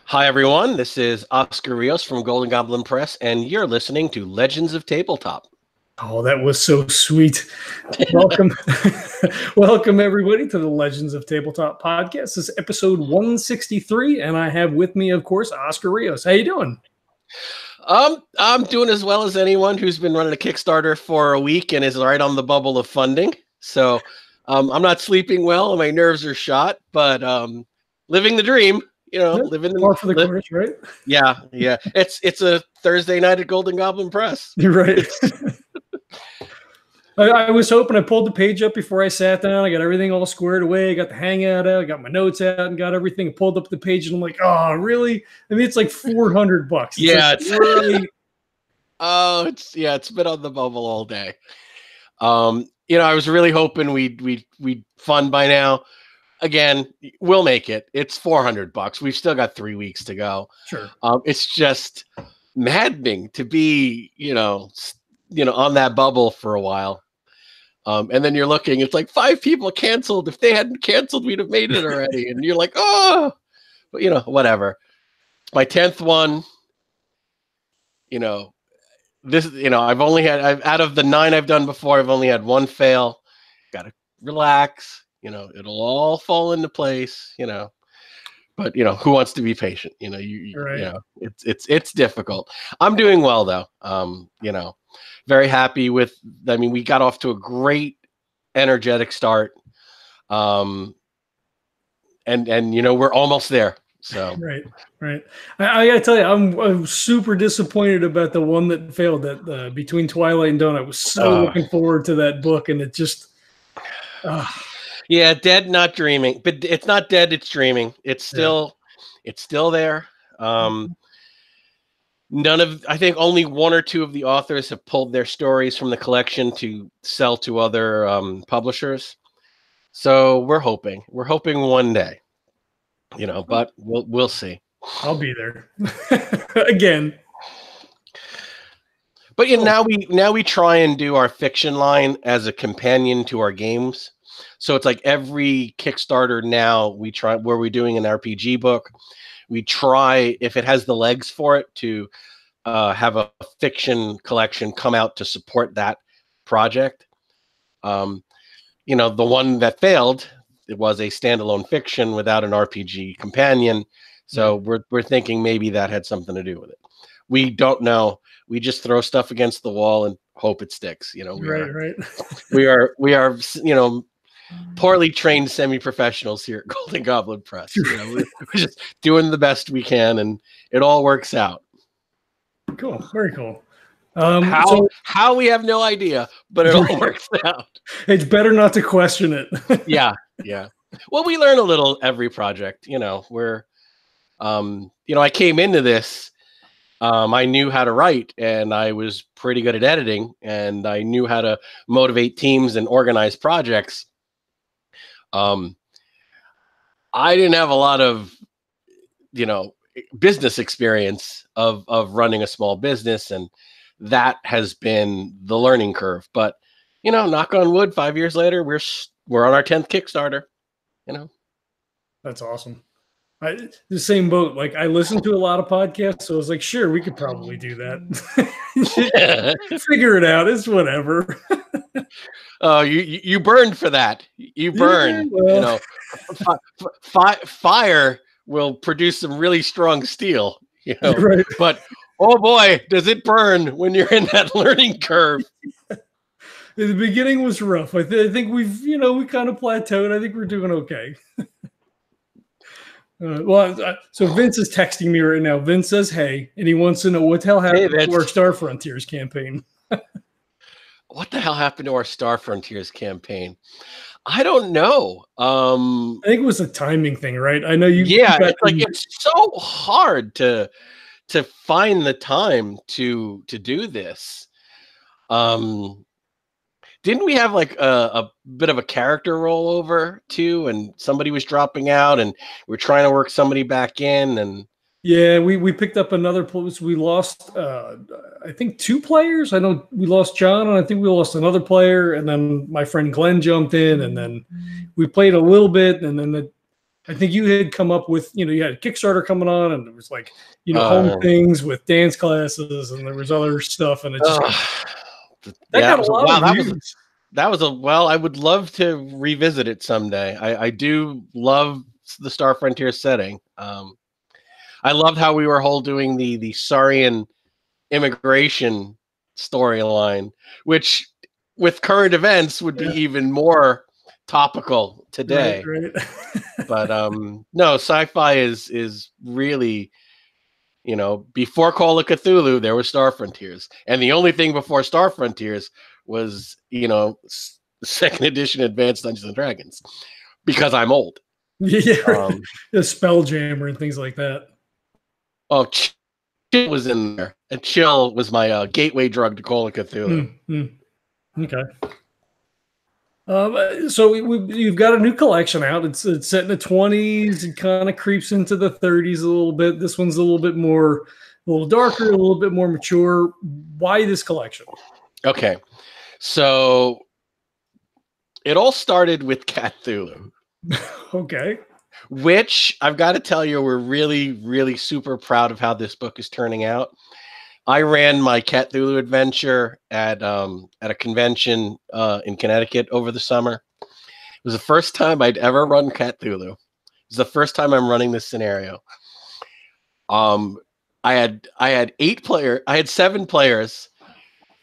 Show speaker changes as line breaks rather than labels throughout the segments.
Hi, everyone. This is Oscar Rios from Golden Goblin Press, and you're listening to Legends of Tabletop.
Oh, that was so sweet. Welcome. Welcome, everybody, to the Legends of Tabletop podcast. This is episode 163, and I have with me, of course, Oscar Rios. How you doing?
I'm doing as well as anyone who's been running a Kickstarter for a week and is right on the bubble of funding. So I'm not sleeping well, and my nerves are shot, but living the dream. Living
More for the course, right?
Yeah. It's a Thursday night at Golden Goblin Press.
You're right. I was hoping. I pulled the page up before I sat down. I got everything all squared away. I got the hangout out. I got my notes out and got everything. I pulled up the page and I'm like, oh, really? I mean, it's like $400.
Yeah,
it's really.
Oh, it's been on the bubble all day. I was really hoping we'd fund by now. Again, we'll make it. It's $400. We've still got 3 weeks to go.
Sure.
It's just maddening to be, on that bubble for a while. And then you're looking, it's like 5 people canceled. If they hadn't canceled, we'd have made it already. And you're like, oh, but whatever. My 10th one, I've out of the 9 I've done before, I've only had 1 fail. Got to relax. It'll all fall into place, but who wants to be patient?
Right.
It's difficult. I'm doing well though. Very happy with, we got off to a great energetic start. And we're almost there. So
right. I gotta tell you, I'm super disappointed about the one that failed. That Between Twilight and Dawn. I was so looking forward to that book, and it just.
Yeah, dead, not dreaming, but it's not dead. It's dreaming. It's still there. I think only 1 or 2 of the authors have pulled their stories from the collection to sell to other publishers. So we're hoping one day, but we'll see.
I'll be there again.
But now we try and do our fiction line as a companion to our games. So it's like every Kickstarter now where we're doing an RPG book, we try, if it has the legs for it, to have a fiction collection come out to support that project. The one that failed, it was a standalone fiction without an RPG companion. So we're thinking maybe that had something to do with it. We don't know. We just throw stuff against the wall and hope it sticks.
Right.
We are poorly trained semi-professionals here at Golden Goblin Press. We're just doing the best we can, and it all works out.
Cool, very cool.
How we have no idea, but it all works out.
It's better not to question it.
Yeah. Well, we learn a little every project. I came into this. I knew how to write, and I was pretty good at editing, and I knew how to motivate teams and organize projects. I didn't have a lot of, business experience of running a small business, and that has been the learning curve. But, knock on wood, 5 years later, we're on our 10th Kickstarter,
That's awesome. The same boat. Like, I listened to a lot of podcasts, so I was like, sure, we could probably do that. Figure it out. It's whatever.
Oh, you burned for that. You burn.
Yeah, well.
Fire will produce some really strong steel.
Right.
But oh boy, does it burn when you're in that learning curve.
The beginning was rough. I think we kind of plateaued. I think we're doing okay. So Vince is texting me right now. Vince says, hey, and he wants to know what the hell happened to our Star Frontiers campaign.
What the hell happened to our Star Frontiers campaign? I don't know.
I think it was a timing thing, right? I know you.
Yeah, it's so hard to find the time to do this. Didn't we have like a bit of a character rollover too, and somebody was dropping out, and we're trying to work somebody back in, and
yeah, we picked up another place. We lost, I think, 2 players. I know we lost John, and I think we lost another player, and then my friend Glenn jumped in, and then we played a little bit, and then I think you had come up with, you had a Kickstarter coming on, and there was like, home things with dance classes, and there was other stuff, and it just got a lot of views.
Well, I would love to revisit it someday. I do love the Star Frontier setting. I loved how we were doing the Saurian immigration storyline, which with current events would be even more topical today.
Right.
But no, sci-fi is really, before Call of Cthulhu, there was Star Frontiers, and the only thing before Star Frontiers was, second edition Advanced Dungeons and Dragons, because I'm old.
Yeah, the Spelljammer and things like that.
Oh, Chill was in there, and Chill was my gateway drug to Call of Cthulhu.
Okay. So you've got a new collection out. It's set in the 20s. It kind of creeps into the 30s a little bit. This one's a little bit more, a little darker, a little bit more mature. Why this collection?
Okay, so it all started with Cthulhu.
Okay.
Which I've got to tell you, we're really, really super proud of how this book is turning out. I ran my Cthulhu adventure at a convention in Connecticut over the summer. It was the first time I'd ever run Cthulhu. It was the first time I'm running this scenario. I had 7 players.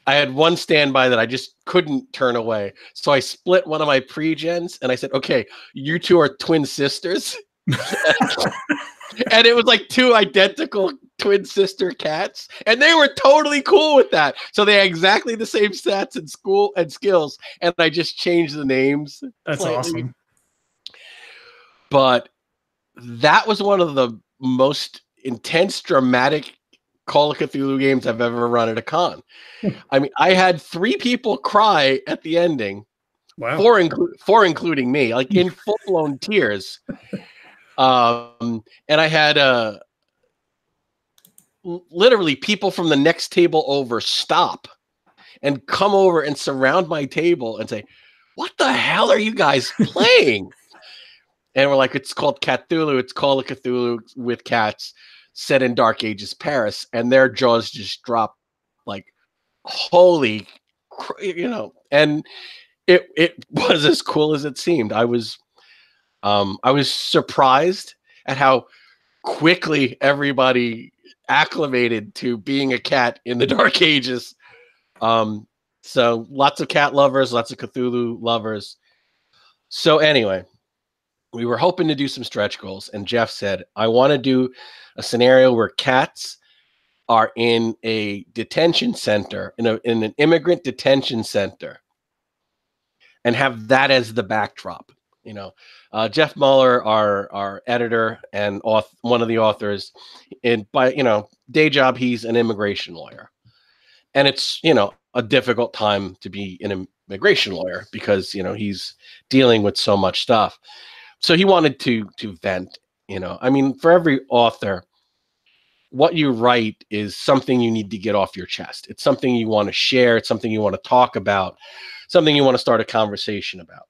I had one standby that I just couldn't turn away. So I split one of my pre-gens and I said, okay, you 2 are twin sisters. And it was like 2 identical twin sister cats. And they were totally cool with that. So they had exactly the same stats in school and skills. And I just changed the names.
That's slightly. Awesome.
But that was one of the most intense, dramatic Call of Cthulhu games I've ever run at a con. I mean, I had 3 people cry at the ending.
Wow.
4 including me, like in full-blown tears. And I had literally people from the next table over stop and come over and surround my table and say, "What the hell are you guys playing?" And we're like, "It's called Cthulhu. It's Call of Cthulhu with cats, set in Dark Ages Paris." And their jaws just dropped like, holy, and it was as cool as it seemed. I was surprised at how quickly everybody acclimated to being a cat in the Dark Ages. So lots of cat lovers, lots of Cthulhu lovers. So anyway, we were hoping to do some stretch goals, and Jeff said, I want to do a scenario where cats are in a detention center, in an immigrant detention center, and have that as the backdrop. Jeff Muller, our editor and one of the authors, day job, he's an immigration lawyer. And it's, a difficult time to be an immigration lawyer because, he's dealing with so much stuff. So he wanted to vent, for every author, what you write is something you need to get off your chest. It's something you want to share. It's something you want to talk about, something you want to start a conversation about.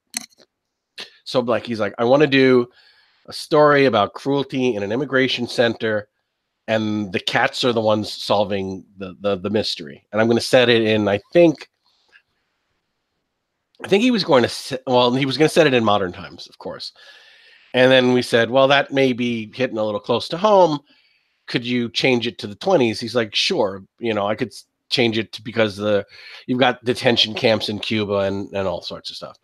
So he's like, I want to do a story about cruelty in an immigration center, and the cats are the ones solving the mystery. And I'm going to set it in, I think he was going to set it in modern times, of course. And then we said, well, that may be hitting a little close to home. Could you change it to the 20s? He's like, sure. I could change it because you've got detention camps in Cuba and all sorts of stuff.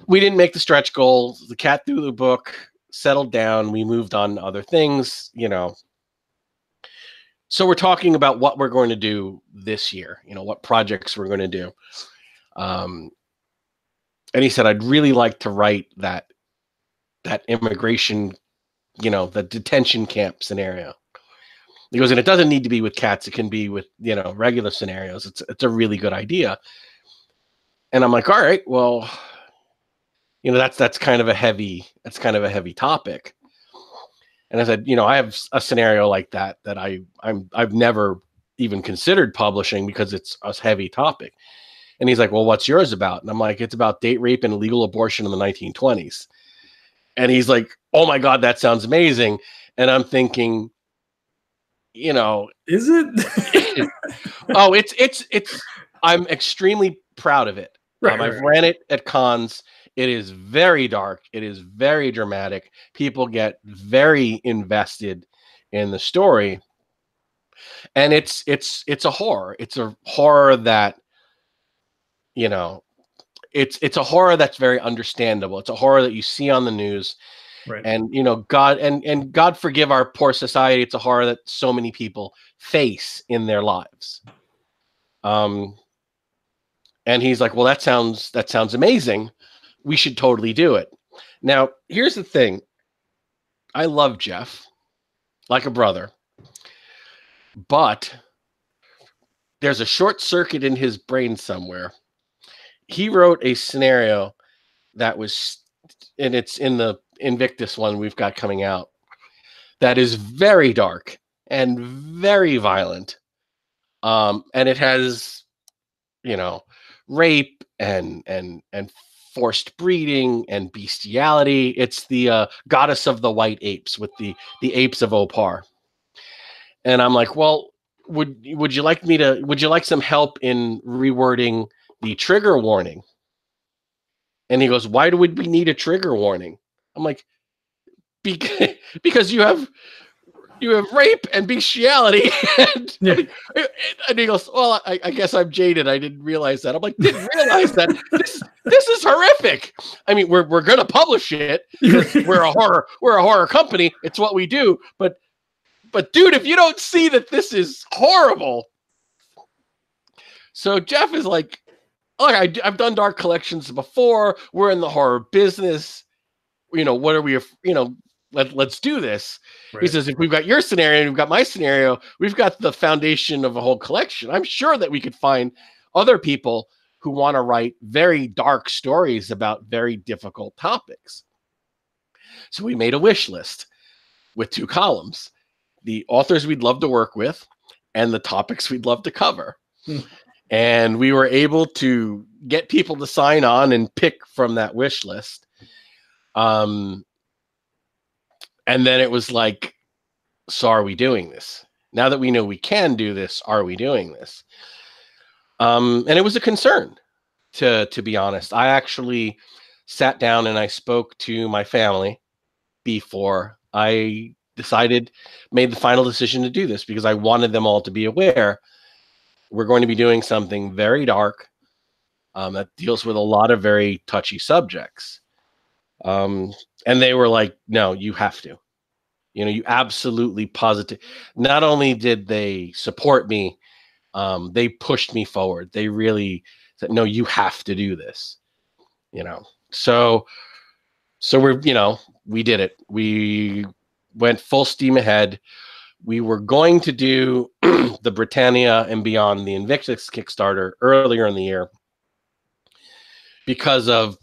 We didn't make the stretch goal. The Cthulhu book settled down. We moved on to other things, So we're talking about what we're going to do this year, what projects we're going to do. And he said, I'd really like to write that immigration, the detention camp scenario. He goes, and it doesn't need to be with cats. It can be with, regular scenarios. It's a really good idea. And I'm like, all right, well, that's kind of a heavy topic. And I said, I have a scenario like that I've never even considered publishing because it's a heavy topic. And he's like, well, what's yours about? And I'm like, it's about date rape and illegal abortion in the 1920s. And he's like, oh my God, that sounds amazing. And I'm thinking, you know,
is it?
oh, it's, I'm extremely proud of it. I've ran it at cons. It is very dark. It is very dramatic. People get very invested in the story. And it's a horror. It's a horror that, you know, it's a horror that's very understandable. It's a horror that you see on the news.
Right.
And, you know, God and God forgive our poor society. It's a horror that so many people face in their lives. And he's like, well, that sounds amazing. We should totally do it. Now, here's the thing. I love Jeff like a brother, but there's a short circuit in his brain somewhere. He wrote a scenario that was, and it's in the Invictus one we've got coming out, that is very dark and very violent. And it has, you know, rape and forced breeding and bestiality. It's the goddess of the white apes with the apes of Opar. And I'm like, well, would you like some help in rewording the trigger warning? And he goes, why would we need a trigger warning? I'm like, because you have rape and bestiality. And,
yeah.
and he goes, well, I guess I'm jaded. I didn't realize that. I'm like, didn't realize that. This is horrific. I mean, we're going to publish it. We're a horror company. It's what we do. But dude, if you don't see that this is horrible. So Jeff is like, look, I've done dark collections before. We're in the horror business. You know, what are we, you know, let's do this. Right. He says, if we've got your scenario and we've got my scenario, we've got the foundation of a whole collection. I'm sure that we could find other people who want to write very dark stories about very difficult topics. So we made a wish list with 2 columns, the authors we'd love to work with and the topics we'd love to cover. And we were able to get people to sign on and pick from that wish list. And then it was like, so are we doing this? Now that we know we can do this, are we doing this? And it was a concern, to be honest. I actually sat down and I spoke to my family before I made the final decision to do this, because I wanted them all to be aware we're going to be doing something very dark that deals with a lot of very touchy subjects. And they were like, no, you have to. You know, you absolutely positive. Not only did they support me, they pushed me forward. They really said, no, you have to do this. You know, so we're, you know, we did it. We went full steam ahead. We were going to do the Britannia and Beyond, the Invictus Kickstarter earlier in the year because of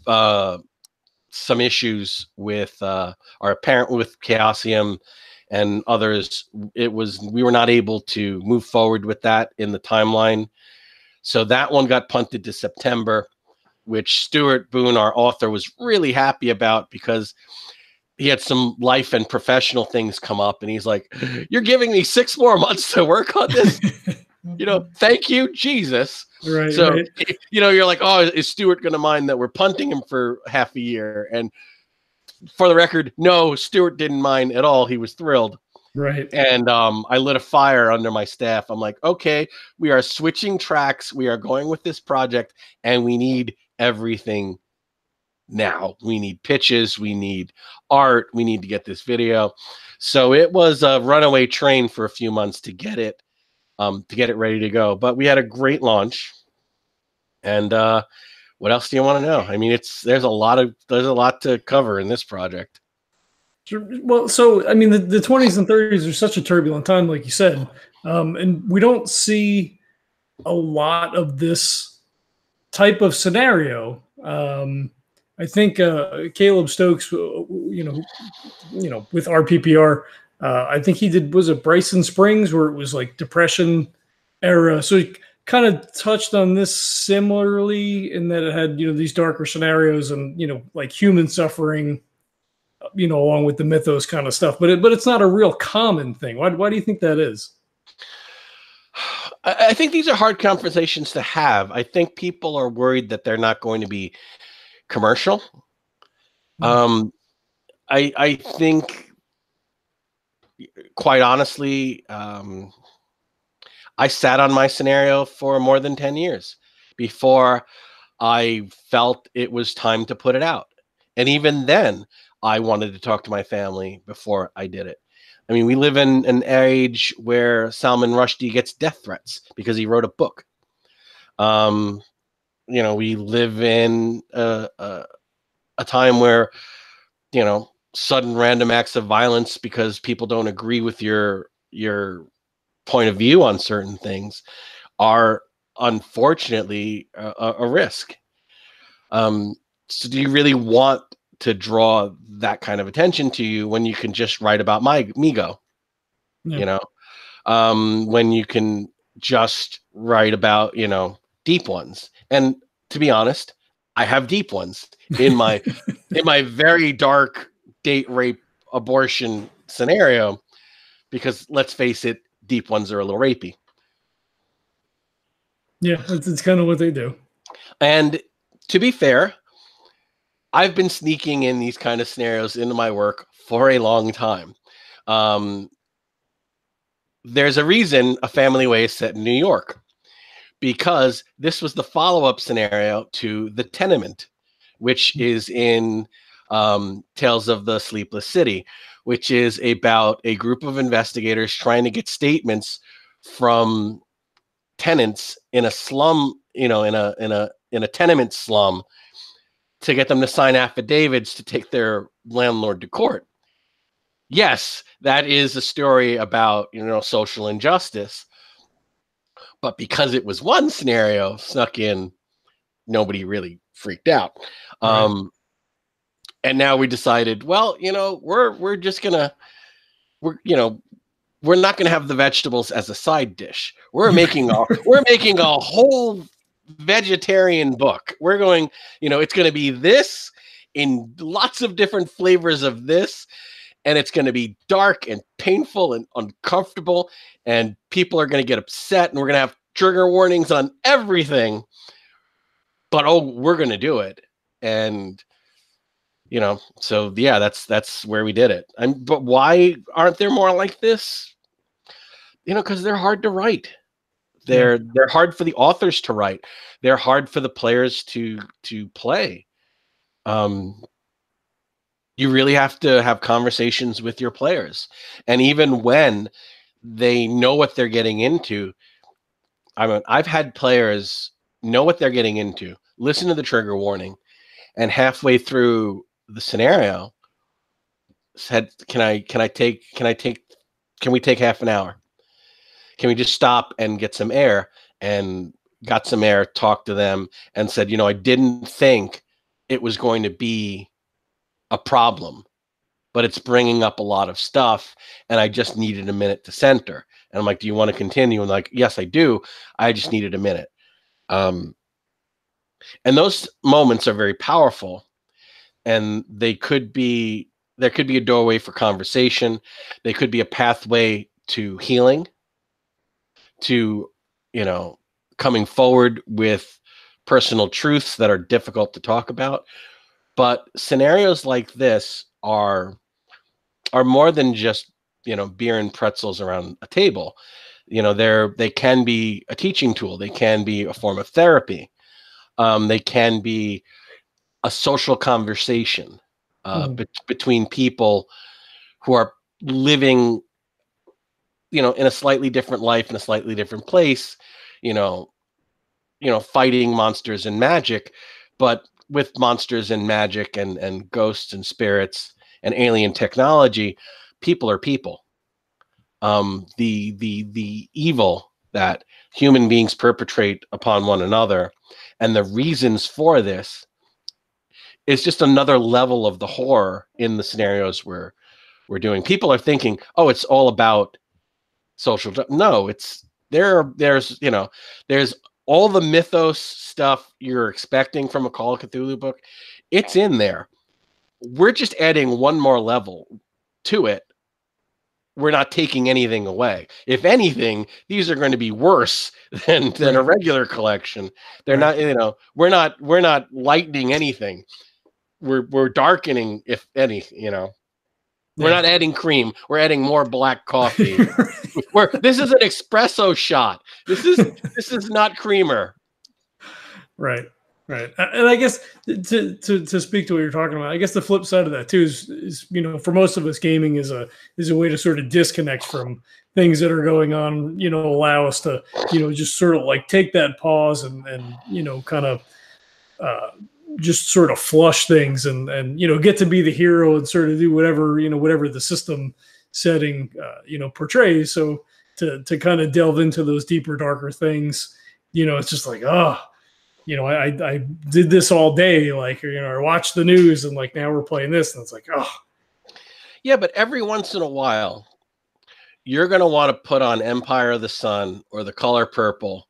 some issues with our parent, with Chaosium and others. We were not able to move forward with that in the timeline. So that one got punted to September, which Stuart Boone, our author, was really happy about, because he had some life and professional things come up, and he's like, you're giving me 6 more months to work on this? You know, thank you, Jesus.
Right.
So,
right.
You know, you're like, oh, is Stuart going to mind that we're punting him for half a year? And for the record, no, Stuart didn't mind at all. He was thrilled.
Right.
And I lit a fire under my staff. I'm like, okay, we are switching tracks. We are going with this project, and we need everything now. We need pitches, we need art, we need to get this video. So it was a runaway train for a few months to get it ready to go. But we had a great launch. And what else do you want to know? I mean, there's a lot to cover in this project.
Well, so I mean, the 20s and 30s are such a turbulent time, like you said, and we don't see a lot of this type of scenario. I think Caleb Stokes, you know, with RPPR, I think he did, was it Bryson Springs, where it was like Depression era. So he kind of touched on this similarly in that it had, you know, these darker scenarios and, you know, like human suffering along with the mythos kind of stuff, but it's not a real common thing. Why do you think that is?
I think these are hard conversations to have. I think people are worried that they're not going to be commercial. I think, quite honestly, I sat on my scenario for more than 10 years before I felt it was time to put it out. And even then, I wanted to talk to my family before I did it. I mean, we live in an age where Salman Rushdie gets death threats because he wrote a book. We live in a time where, sudden random acts of violence because people don't agree with your point of view on certain things are unfortunately a risk. So do you really want to draw that kind of attention to you when you can just write about Migo?
Yeah.
When you can just write about, deep ones. And to be honest, I have deep ones in my very dark date rape abortion scenario, because let's face it, deep ones are a little rapey.
Yeah, it's kind of what they do. And
to be fair, I've been sneaking in these kind of scenarios into my work for a long time. There's a reason A Family Way is set in New York, because this was the follow-up scenario to The Tenement, which is in Tales of the Sleepless City, which is about a group of investigators trying to get statements from tenants in a slum, in a tenement slum, to get them to sign affidavits to take their landlord to court. Yes, that is a story about, social injustice. But because it was one scenario snuck in, nobody really freaked out. Right. And now we decided, well, we're just gonna, we're not gonna have the vegetables as a side dish. We're making a whole vegetarian book. We're going, it's going to be this in lots of different flavors of this, and it's going to be dark and painful and uncomfortable, and people are going to get upset, and we're going to have trigger warnings on everything. But we're going to do it. And so yeah, that's where we did it. But why aren't there more like this? Because they're hard to write. They're hard for the authors to write. They're hard for the players to play. You really have to have conversations with your players. And even when they know what they're getting into, I've had players know what they're getting into, listen to the trigger warning, and halfway through the scenario said, can we take half an hour? Can we just stop and get some air? And got some air, talked to them, and said, I didn't think it was going to be a problem, but it's bringing up a lot of stuff, and I just needed a minute to center. And I'm like, do you want to continue? And like, yes, I do. I just needed a minute. And those moments are very powerful, and there could be a doorway for conversation. They could be a pathway to healing, to, coming forward with personal truths that are difficult to talk about. But scenarios like this are more than just, beer and pretzels around a table. They can be a teaching tool. They can be a form of therapy. They can be a social conversation between people who are living, in a slightly different life, in a slightly different place, fighting monsters and magic, but with monsters and magic and ghosts and spirits and alien technology, people are people. The evil that human beings perpetrate upon one another, and the reasons for this, is just another level of the horror in the scenarios we're doing. People are thinking, oh, it's all about social. No, there's all the mythos stuff you're expecting from a Call of Cthulhu book. It's in there. we're just adding one more level to it. We're not taking anything away. If anything, these are going to be worse than a regular collection. They're not, we're not lightening anything. We're darkening, if any, We're not adding cream. We're adding more black coffee. This is an espresso shot. This is not creamer.
Right. And I guess to speak to what you're talking about, I guess the flip side of that too is for most of us, gaming is a way to sort of disconnect from things that are going on. Allow us to just sort of like take that pause and kind of just sort of flush things and get to be the hero and sort of do whatever the system setting portrays. So to kind of delve into those deeper, darker things, it's just like, I did this all day, I watched the news and now we're playing this, and it's like,
yeah. But every once in a while, you're going to want to put on Empire of the Sun or The Color Purple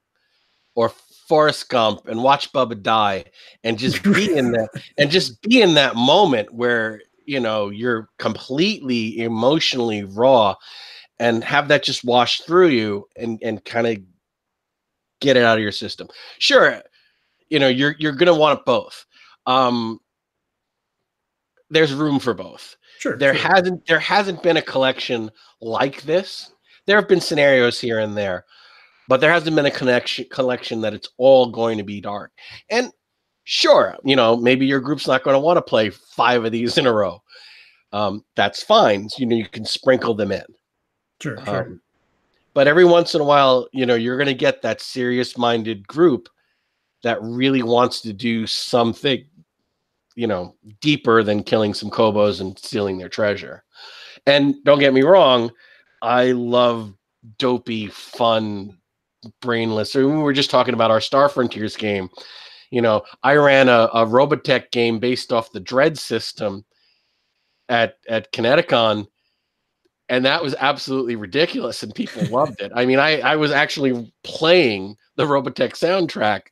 or Forrest Gump and watch Bubba die and just be in that moment where, you're completely emotionally raw and have that just wash through you and kind of get it out of your system. Sure. You're going to want both. There's room for both.
Sure.
There hasn't been a collection like this. There have been scenarios here and there, but there hasn't been a collection that it's all going to be dark. And sure, maybe your group's not going to want to play 5 of these in a row. That's fine. You can sprinkle them in.
Sure.
But every once in a while, you're going to get that serious-minded group that really wants to do something, deeper than killing some Kobos and stealing their treasure. And don't get me wrong, I love dopey, fun, brainless. We were just talking about our Star Frontiers game. I ran a Robotech game based off the Dread system at Kineticon, and that was absolutely ridiculous, and people loved it. I mean, I was actually playing the Robotech soundtrack.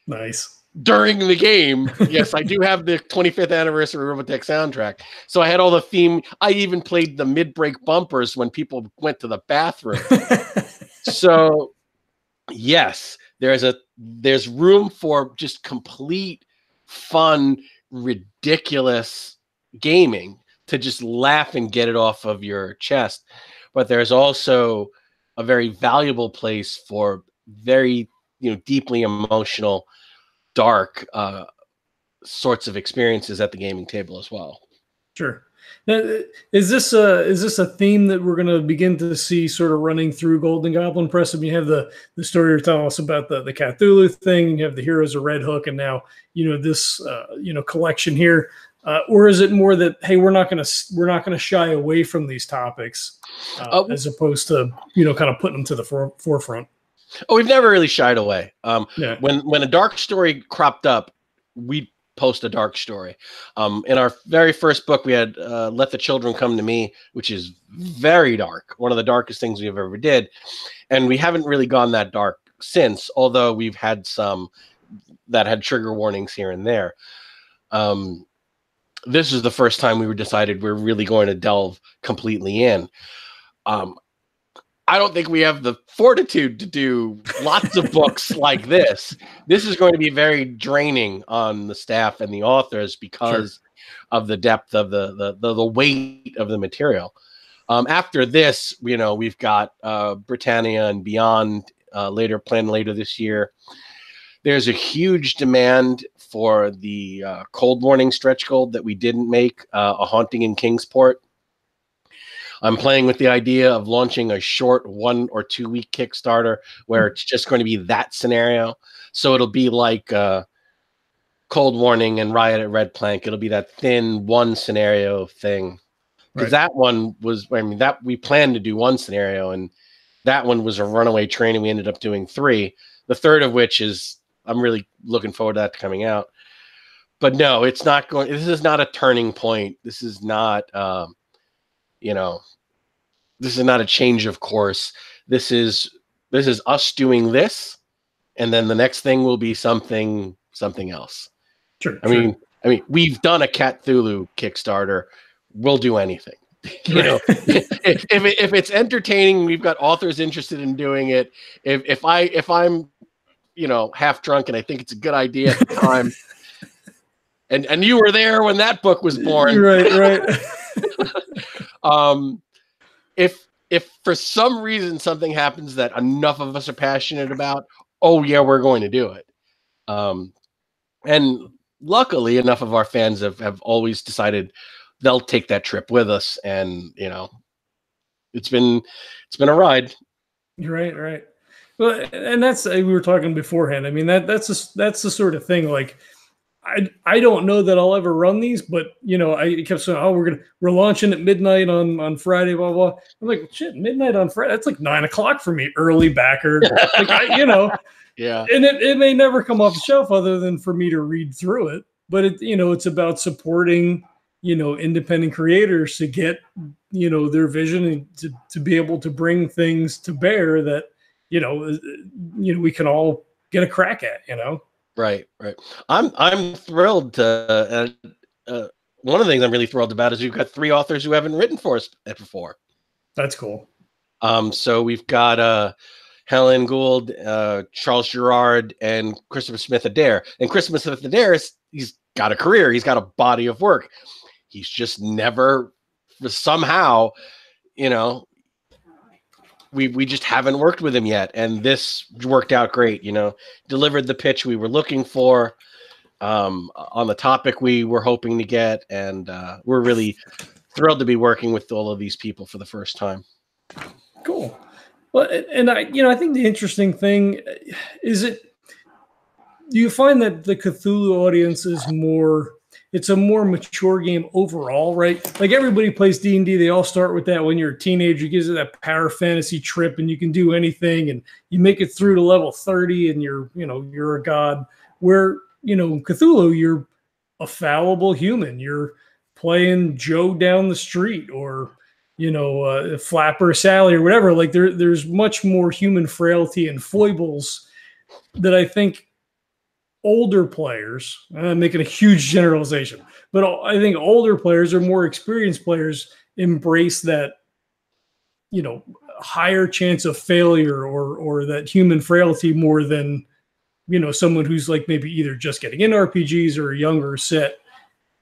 Nice.
During the game. Yes, I do have the 25th anniversary Robotech soundtrack. So I had all the theme. I even played the mid-break bumpers when people went to the bathroom. So yes, there's room for just complete fun, ridiculous gaming to just laugh and get it off of your chest. But there's also a very valuable place for very, deeply emotional, dark sorts of experiences at the gaming table as well.
Sure. Now, is this a theme that we're going to begin to see sort of running through Golden Goblin Press? I mean, you have the story you're telling us about the Cthulhu thing. You have the Heroes of Red Hook, and now this collection here. Or is it more that, hey, we're not going to shy away from these topics as opposed to kind of putting them to the forefront?
Oh, we've never really shied away. When a dark story cropped up, we post a dark story. In our very first book, we had Let the Children Come to Me, which is very dark, one of the darkest things we've ever did. And we haven't really gone that dark since, although we've had some that had trigger warnings here and there. This is the first time we decided we're really going to delve completely in. I don't think we have the fortitude to do lots of books like this. This is going to be very draining on the staff and the authors because of the depth of the weight of the material. After this, we've got Britannia and Beyond planned later this year. There's a huge demand for the Cold Warning stretch goal that we didn't make, A Haunting in Kingsport. I'm playing with the idea of launching a short 1 or 2 week Kickstarter where it's just going to be that scenario. So it'll be like Cold Warning and Riot at Red Plank. It'll be that thin one scenario thing. Because that one was, that we planned to do one scenario, and that one was a runaway train, and we ended up doing 3. The third of which is, I'm really looking forward to that coming out. But no, it's not going, this is not a turning point. This is not, this is not a change of course. This is us doing this, and then the next thing will be something else.
Sure.
I mean, I mean, we've done a Cthulhu Kickstarter. We'll do anything. You know, if it's entertaining, we've got authors interested in doing it. If I'm, you know, half drunk and I think it's a good idea at the time, and you were there when that book was born,
right.
If for some reason something happens that enough of us are passionate about, oh yeah, we're going to do it. And luckily, enough of our fans have always decided they'll take that trip with us, and you know, it's been a ride.
Right. Well, and that's, we were talking beforehand. I mean, that's the sort of thing. Like, I don't know that I'll ever run these, but you know, I kept saying, oh, we're launching at midnight on Friday, blah blah. I'm like, shit, midnight on Friday? That's like 9 o'clock for me, early backer. Like, you know,
yeah.
And it may never come off the shelf other than for me to read through it. But it, you know, it's about supporting, you know, independent creators to get, you know, their vision and to be able to bring things to bear that, you know, we can all get a crack at, you know.
Right. I'm thrilled to. One of the things I'm really thrilled about is we've got 3 authors who haven't written for us before.
That's cool.
So we've got Helen Gould, Charles Girard, and Christopher Smith Adair. And Christopher Smith Adair he's got a career. He's got a body of work. He's just never, somehow, you know, we just haven't worked with him yet, and this worked out great. You know, delivered the pitch we were looking for, on the topic we were hoping to get, and we're really thrilled to be working with all of these people for the first time.
Cool. Well, and I think the interesting thing is do you find that the Cthulhu audience is it's a more mature game overall, right? Like, everybody plays D&D. They all start with that when you're a teenager. It gives you that power fantasy trip, and you can do anything, and you make it through to level 30, and you're a god. Where, you know, Cthulhu, you're a fallible human. You're playing Joe down the street, or, you know, Flapper Sally or whatever. Like, there's much more human frailty and foibles that I think older players, I'm making a huge generalization, but I think older players or more experienced players embrace that, you know, higher chance of failure or that human frailty more than, you know, someone who's like maybe either just getting into RPGs or a younger set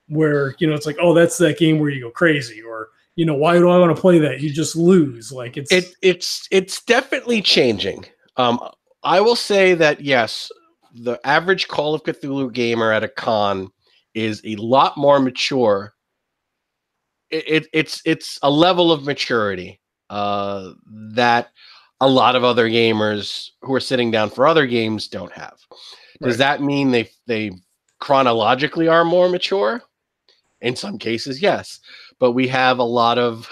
where, you know, it's like, oh, that's that game where you go crazy, or, you know, why do I want to play that? You just lose. Like,
it's definitely changing. I will say that, yes, the average Call of Cthulhu gamer at a con is a lot more mature. It's a level of maturity that a lot of other gamers who are sitting down for other games don't have. Does that mean they chronologically are more mature? In some cases, yes. But we have a lot of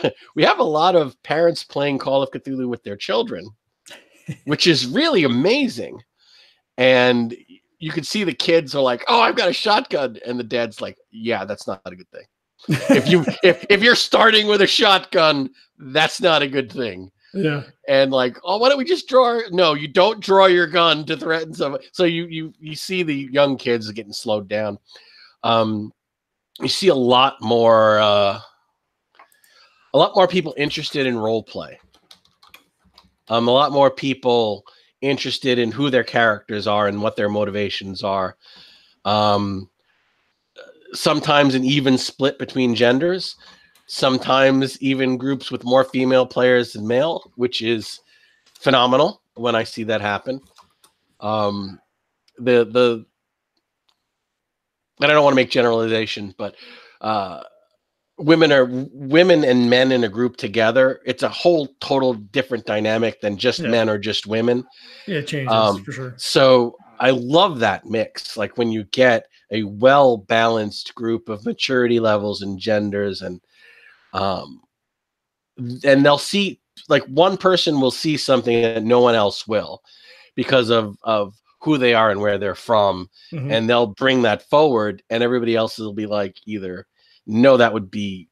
parents playing Call of Cthulhu with their children, which is really amazing. And you can see the kids are like, "Oh, I've got a shotgun," and the dad's like, "Yeah, that's not a good thing. If you're starting with a shotgun, that's not a good thing."
Yeah.
And like, "Oh, why don't we just draw?" No, you don't draw your gun to threaten someone. So you see the young kids getting slowed down. You see a lot more people interested in role play. A lot more people interested in who their characters are and what their motivations are. Sometimes an even split between genders, sometimes even groups with more female players than male, which is phenomenal when I see that happen. And I don't want to make generalizations, but women and men in a group together. It's a whole total different dynamic than just men or just women.
Yeah, it changes for sure.
So I love that mix. Like, when you get a well-balanced group of maturity levels and genders, and they'll see, like, one person will see something that no one else will because of who they are and where they're from. Mm-hmm. And they'll bring that forward, and everybody else will be like, either, no, that would be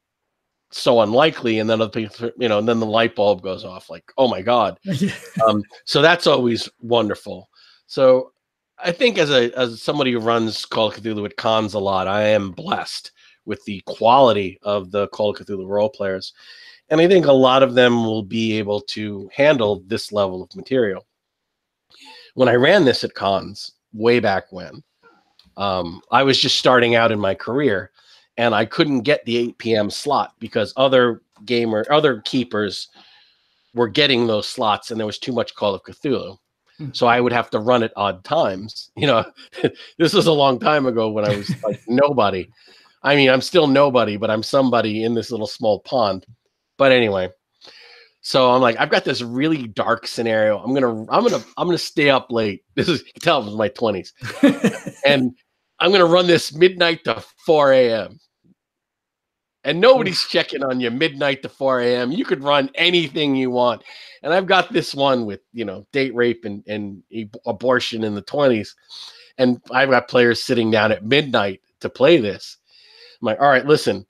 so unlikely, and then and then the light bulb goes off, like, oh my God. So that's always wonderful. So I think as somebody who runs Call of Cthulhu at cons a lot, I am blessed with the quality of the Call of Cthulhu role players. And I think a lot of them will be able to handle this level of material. When I ran this at cons way back when, I was just starting out in my career, and I couldn't get the 8 p.m. slot because other keepers were getting those slots, and there was too much Call of Cthulhu. So I would have to run at odd times. You know, this was a long time ago when I was like nobody. I mean, I'm still nobody, but I'm somebody in this little small pond. But anyway, so I'm like, I've got this really dark scenario. I'm gonna stay up late. This is, you can tell it was my 20s, and I'm gonna run this midnight to 4 a.m. And nobody's checking on you midnight to 4 a.m. You could run anything you want. And I've got this one with, you know, date rape and abortion in the 20s. And I've got players sitting down at midnight to play this. I'm like, all right, listen,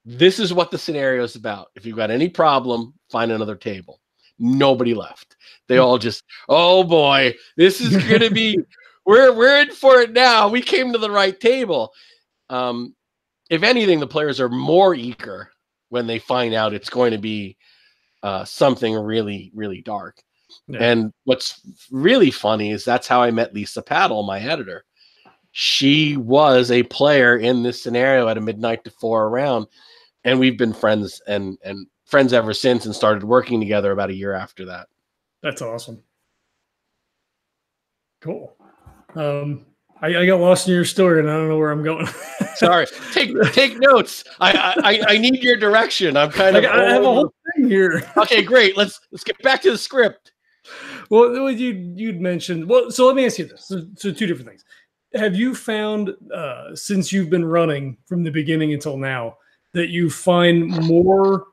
this is what the scenario is about. If you've got any problem, find another table. Nobody left. They all just, oh boy, this is going to be, we're in for it now. We came to the right table. If anything, the players are more eager when they find out it's going to be something really, really dark. Yeah. And what's really funny is that's how I met Lisa Paddle, my editor. She was a player in this scenario at a midnight to 4 round, and we've been friends and friends ever since, and started working together about a year after that.
That's awesome. Cool. I got lost in your story, and I don't know where I'm going.
Sorry. Take notes. I need your direction. I'm kind of.
I have a whole thing here.
Okay, great. Let's get back to the script.
Well, you'd mentioned. Well, so let me ask you this. So two different things. Have you found since you've been running from the beginning until now that you find more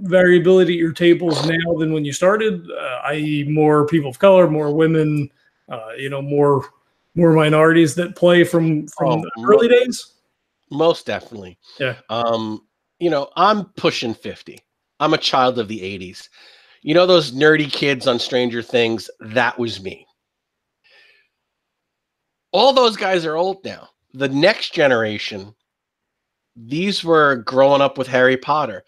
variability at your tables now than when you started? I.e., more people of color, more women, more minorities that play from the early days?
Most definitely.
Yeah.
I'm pushing 50. I'm a child of the 80s. You know those nerdy kids on Stranger Things? That was me. All those guys are old now. The next generation, these were growing up with Harry Potter.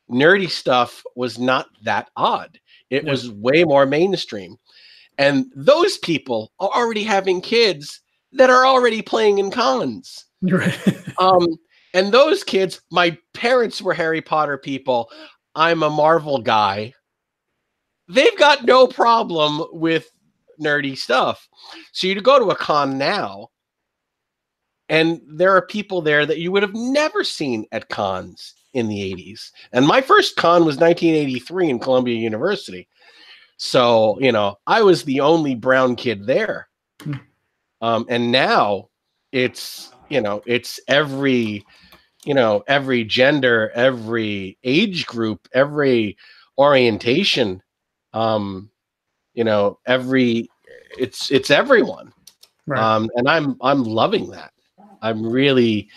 Nerdy stuff was not that odd. It was way more mainstream. And those people are already having kids that are already playing in cons.
Right.
And those kids, my parents were Harry Potter people. I'm a Marvel guy. They've got no problem with nerdy stuff. So you go to a con now, and there are people there that you would have never seen at cons in the 80s. And my first con was 1983 in Columbia University. So, I was the only brown kid there. And now it's every gender, every age group, every orientation, it's everyone. Right. And I'm loving that. I'm really,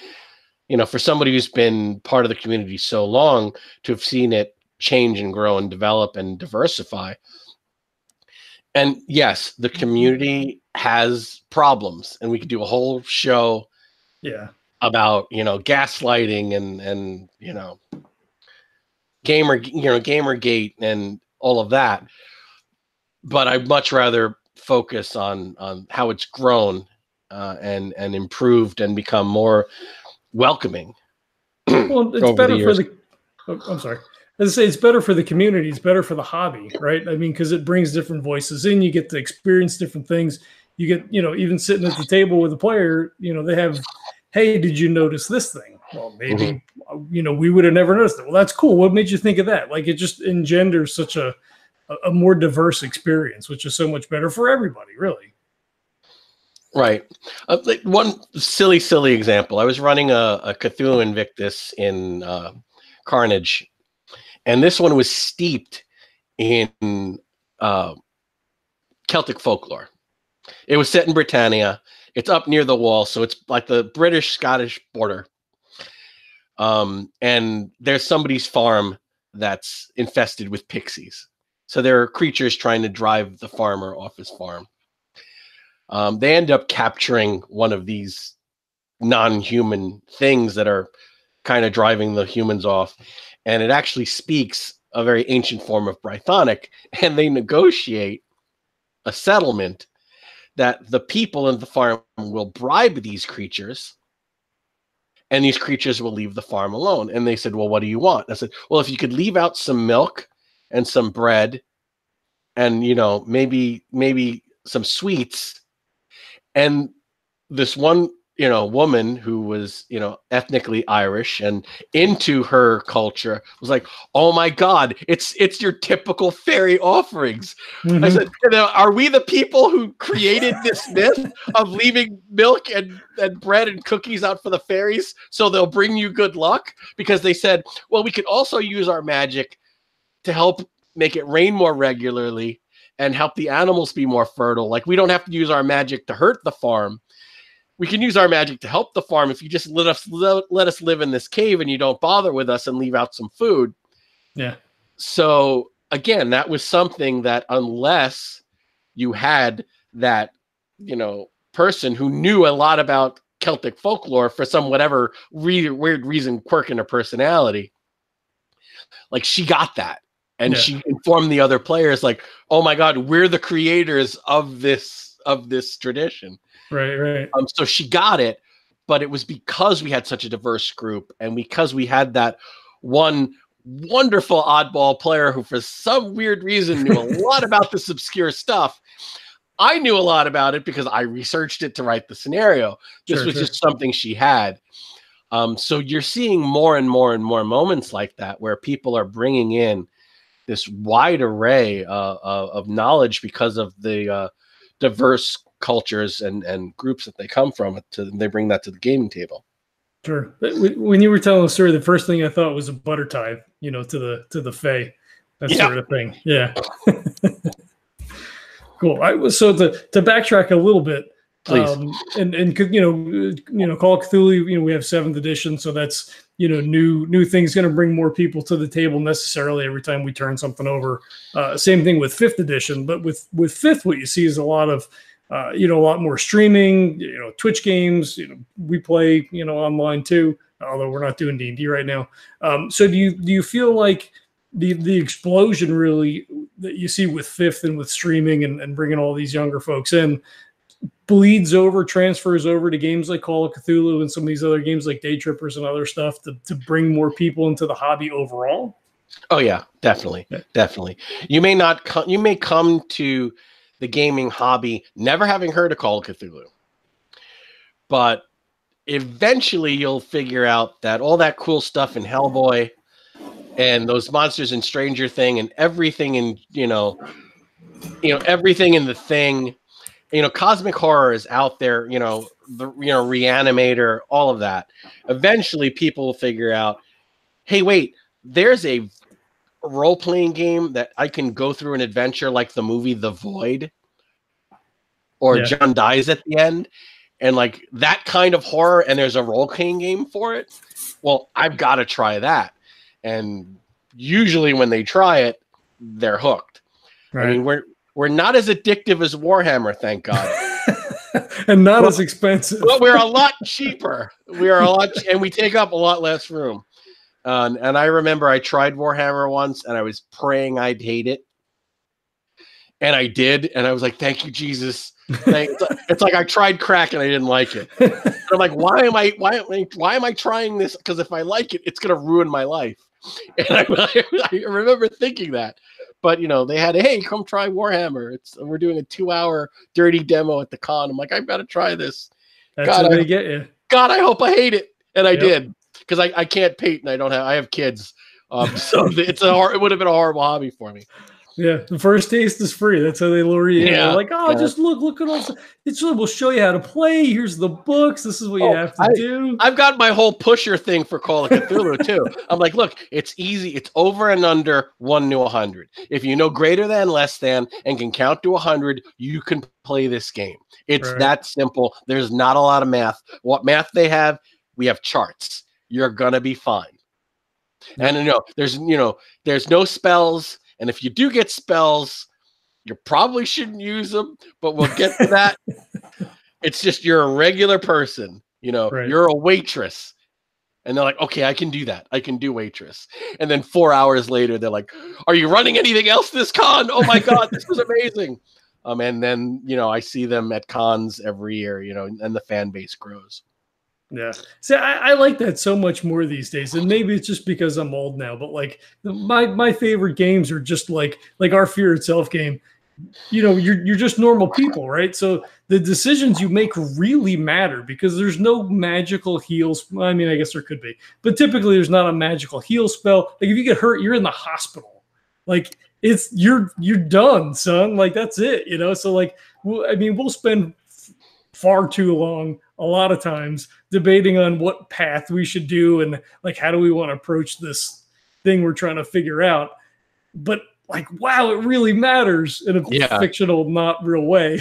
for somebody who's been part of the community so long, to have seen it change and grow and develop and diversify. And yes, the community has problems, and we could do a whole show about, gaslighting and Gamergate and all of that. But I'd much rather focus on how it's grown and improved and become more welcoming.
Well, it's better for the. I'm sorry. As I say, it's better for the community. It's better for the hobby, right? I mean, because it brings different voices in. You get to experience different things. You get, even sitting at the table with a player, they have, hey, did you notice this thing? Well, maybe, we would have never noticed it. Well, that's cool. What made you think of that? Like, it just engenders such a more diverse experience, which is so much better for everybody, really.
Right. Like one silly example. I was running a Cthulhu Invictus in Carnage. And this one was steeped in Celtic folklore. It was set in Britannia. It's up near the wall, so it's like the British-Scottish border. And there's somebody's farm that's infested with pixies. So there are creatures trying to drive the farmer off his farm. They end up capturing one of these non-human things that are kind of driving the humans off, and it actually speaks a very ancient form of Brythonic, and they negotiate a settlement that the people in the farm will bribe these creatures, and these creatures will leave the farm alone. And they said, well, what do you want? I said, well, if you could leave out some milk and some bread and, maybe some sweets. And this one, woman who was, ethnically Irish and into her culture was like, oh my God, it's your typical fairy offerings. Mm-hmm. I said, are we the people who created this myth of leaving milk and bread and cookies out for the fairies so they'll bring you good luck? Because they said, well, we could also use our magic to help make it rain more regularly and help the animals be more fertile. Like, we don't have to use our magic to hurt the farm. We can use our magic to help the farm if you just let us live in this cave and you don't bother with us and leave out some food.
Yeah.
So again, that was something that unless you had that, person who knew a lot about Celtic folklore for some whatever weird reason, quirk in her personality, like, she got that. And she informed the other players, like, oh my God, we're the creators of this tradition.
Right.
So she got it, but it was because we had such a diverse group and because we had that one wonderful oddball player who, for some weird reason, knew a lot about this obscure stuff. I knew a lot about it because I researched it to write the scenario. This was just something she had. So you're seeing more and more and more moments like that where people are bringing in this wide array of knowledge because of the diverse cultures and groups that they come from. They bring that to the gaming table.
Sure. When you were telling the story, the first thing I thought was a butter tithe, to the fae, that sort of thing. Yeah. Cool. So to backtrack a little bit,
please,
and Call of Cthulhu, we have 7th edition, so that's new things, going to bring more people to the table necessarily every time we turn something over. Same thing with 5th edition, but with 5th, what you see is a lot of a lot more streaming, Twitch games. We play online too, although we're not doing D&D right now. So do you feel like the explosion really that you see with 5th and with streaming and bringing all these younger folks in transfers over to games like Call of Cthulhu and some of these other games like Day Trippers and other stuff to bring more people into the hobby overall?
Oh yeah, definitely. You may come to the gaming hobby never having heard of Call of Cthulhu, but eventually you'll figure out that all that cool stuff in Hellboy and those monsters in Stranger Thing and everything in everything in The Thing, cosmic horror is out there, Reanimator, all of that. Eventually people will figure out, hey, wait, there's a role-playing game that I can go through an adventure like the movie The Void, or John dies at the end, and like that kind of horror, and there's a role-playing game for it. Well, I've got to try that. And usually when they try it, they're hooked. Right. I mean, we're not as addictive as Warhammer, thank God.
And not as expensive.
But we're a lot cheaper. And we take up a lot less room. And I remember I tried Warhammer once and I was praying I'd hate it. And I did. And I was like, thank you, Jesus. It's like I tried crack and I didn't like it. And I'm like, why am I trying this? Because if I like it, it's going to ruin my life. And I remember thinking that. But, they had, hey, come try Warhammer. We're doing a 2-hour dirty demo at the con. I'm like, I've got to try this.
That's how they get you.
God, I hope I hate it. And I did. Because I can't paint and I have kids. So it would have been a horrible hobby for me.
Yeah, the first taste is free. That's how they lure you in. They're like, just look at all. We'll show you how to play. Here's the books. This is what you have to do.
I've got my whole pusher thing for Call of Cthulhu too. I'm like, look, it's easy. It's over and under 1 to 100. If you know greater than, less than, and can count to 100, you can play this game. It's that simple. There's not a lot of math. What math they have, we have charts. You're gonna be fine. And there's no spells. And if you do get spells, You probably shouldn't use them, but we'll get to that. It's just you're a regular person. You know,
Right.
you're a waitress. And they're like, okay, I can do that. I can do waitress. And then 4 hours later, they're like, are you running anything else this con? Oh my God, this is amazing. And then, you know, I see them at cons every year, you know, and the fan base grows.
Yeah. See, I like that so much more these days. And maybe it's just because I'm old now, but like my favorite games are just like our Fear Itself game. You know, you're just normal people, right? So the decisions you make really matter because there's no magical heals. I mean, I guess there could be, but typically there's not a magical heal spell. Like if you get hurt, you're in the hospital. Like you're done, son. Like that's it, you know? So like, we'll spend far too long a lot of times debating on what path we should do and like how do we want to approach this thing we're trying to figure out. But like, wow, it really matters in a fictional, not real way.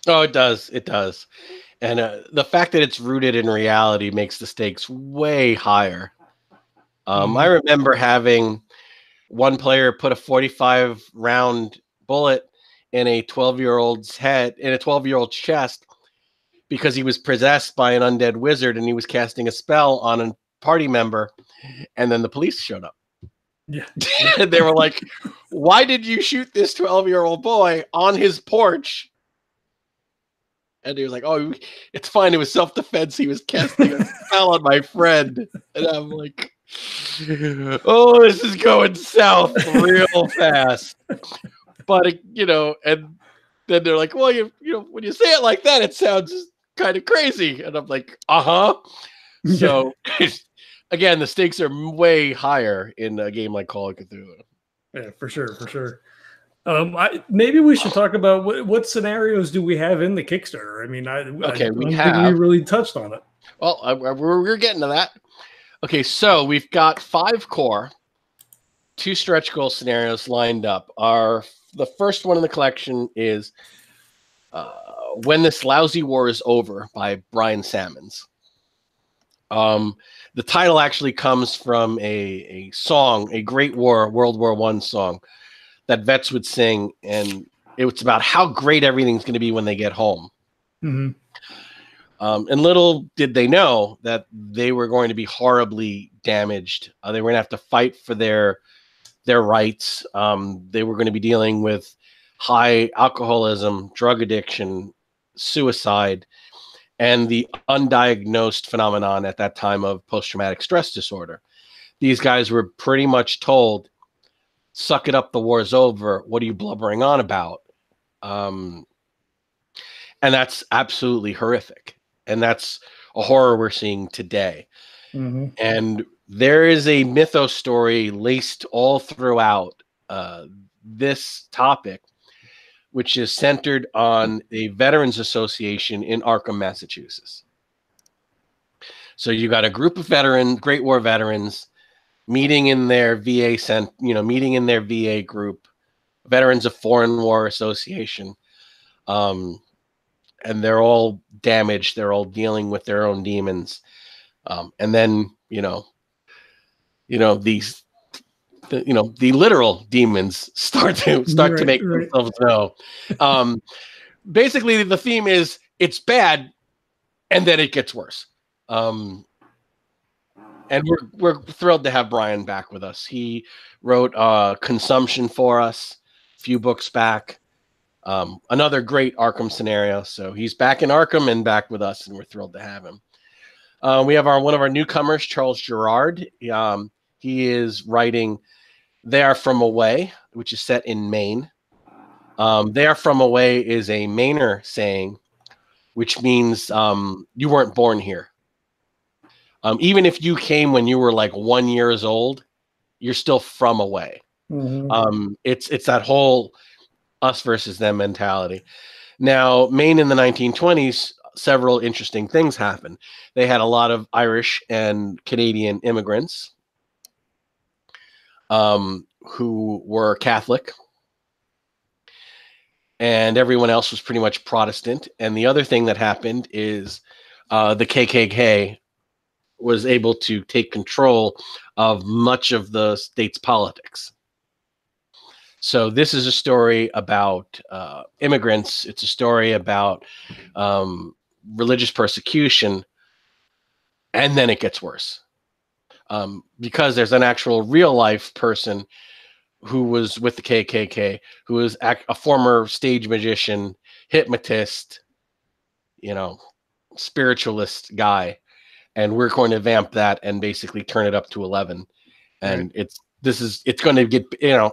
Oh, it does. It does. And the fact that it's rooted in reality makes the stakes way higher. I remember having one player put a 45 round bullet in a 12-year-old's head, in a 12-year-old's chest, because he was possessed by an undead wizard and he was casting a spell on a party member. And then the police showed up.
Yeah.
They were like, why did you shoot this 12-year-old boy on his porch? And he was like, oh, it's fine. It was self-defense. He was casting a spell on my friend. And I'm like, oh, this is going south real fast. But, you know, and then they're like, well, you know, when you say it like that, it sounds kind of crazy. And I'm like, uh-huh. So, again, the stakes are way higher in a game like Call of Cthulhu.
Yeah, for sure, for sure. Maybe we should talk about what scenarios do we have in the Kickstarter? I mean, I don't think we really touched on it.
Well, we're getting to that. Okay, so we've got 5 core, 2 stretch goal scenarios lined up. The first one in the collection is When This Lousy War Is Over by Brian Sammons. The title actually comes from a song, a Great War, World War I song that vets would sing, and it's about how great everything's going to be when they get home.
Mm-hmm.
And little did they know that they were going to be horribly damaged. They were going to have to fight for their rights. They were going to be dealing with high alcoholism, drug addiction, suicide, and the undiagnosed phenomenon at that time of post-traumatic stress disorder. These guys were pretty much told, suck it up, the war's over. What are you blubbering on about? And that's absolutely horrific. And that's a horror we're seeing today.
Mm-hmm.
And there is a mythos story laced all throughout this topic, which is centered on a veterans association in Arkham, Massachusetts. So you got a group of veterans, Great War veterans, meeting in their VA meeting in their VA group, Veterans of Foreign War Association. And they're all damaged. They're all dealing with their own demons. And then, the literal demons start to make themselves know. Basically, the theme is it's bad, and then it gets worse. And we're thrilled to have Brian back with us. He wrote Consumption for us a few books back. Another great Arkham scenario. So he's back in Arkham and back with us, and we're thrilled to have him. We have one of our newcomers, Charles Gerard. He is writing They Are From Away, which is set in Maine. They Are From Away is a Mainer saying, which means you weren't born here. Even if you came when you were like 1 year old, you're still from away.
Mm-hmm.
It's that whole us versus them mentality. Now, Maine in the 1920s, several interesting things happened. They had a lot of Irish and Canadian immigrants who were Catholic, and everyone else was pretty much Protestant. And the other thing that happened is the KKK was able to take control of much of the state's politics. So this is a story about immigrants. It's a story about religious persecution, and then it gets worse because there's an actual real life person who was with the KKK, who was a former stage magician, hypnotist, spiritualist guy, and we're going to vamp that and basically turn it up to 11. And
Right.
it's going to get,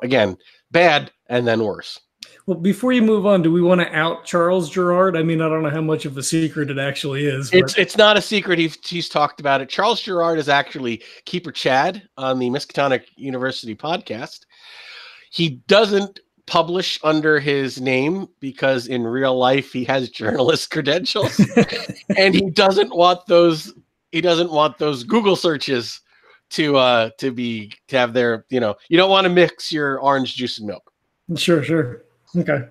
again, bad and then worse.
Well, before you move on, do we want to out Charles Gerard? I mean, I don't know how much of a secret it actually is.
It's not a secret. He's talked about it. Charles Gerard is actually Keeper Chad on the Miskatonic University podcast. He doesn't publish under his name because in real life he has journalist credentials, and he doesn't want those Google searches to have their, you don't want to mix your orange juice and milk.
Sure. Okay.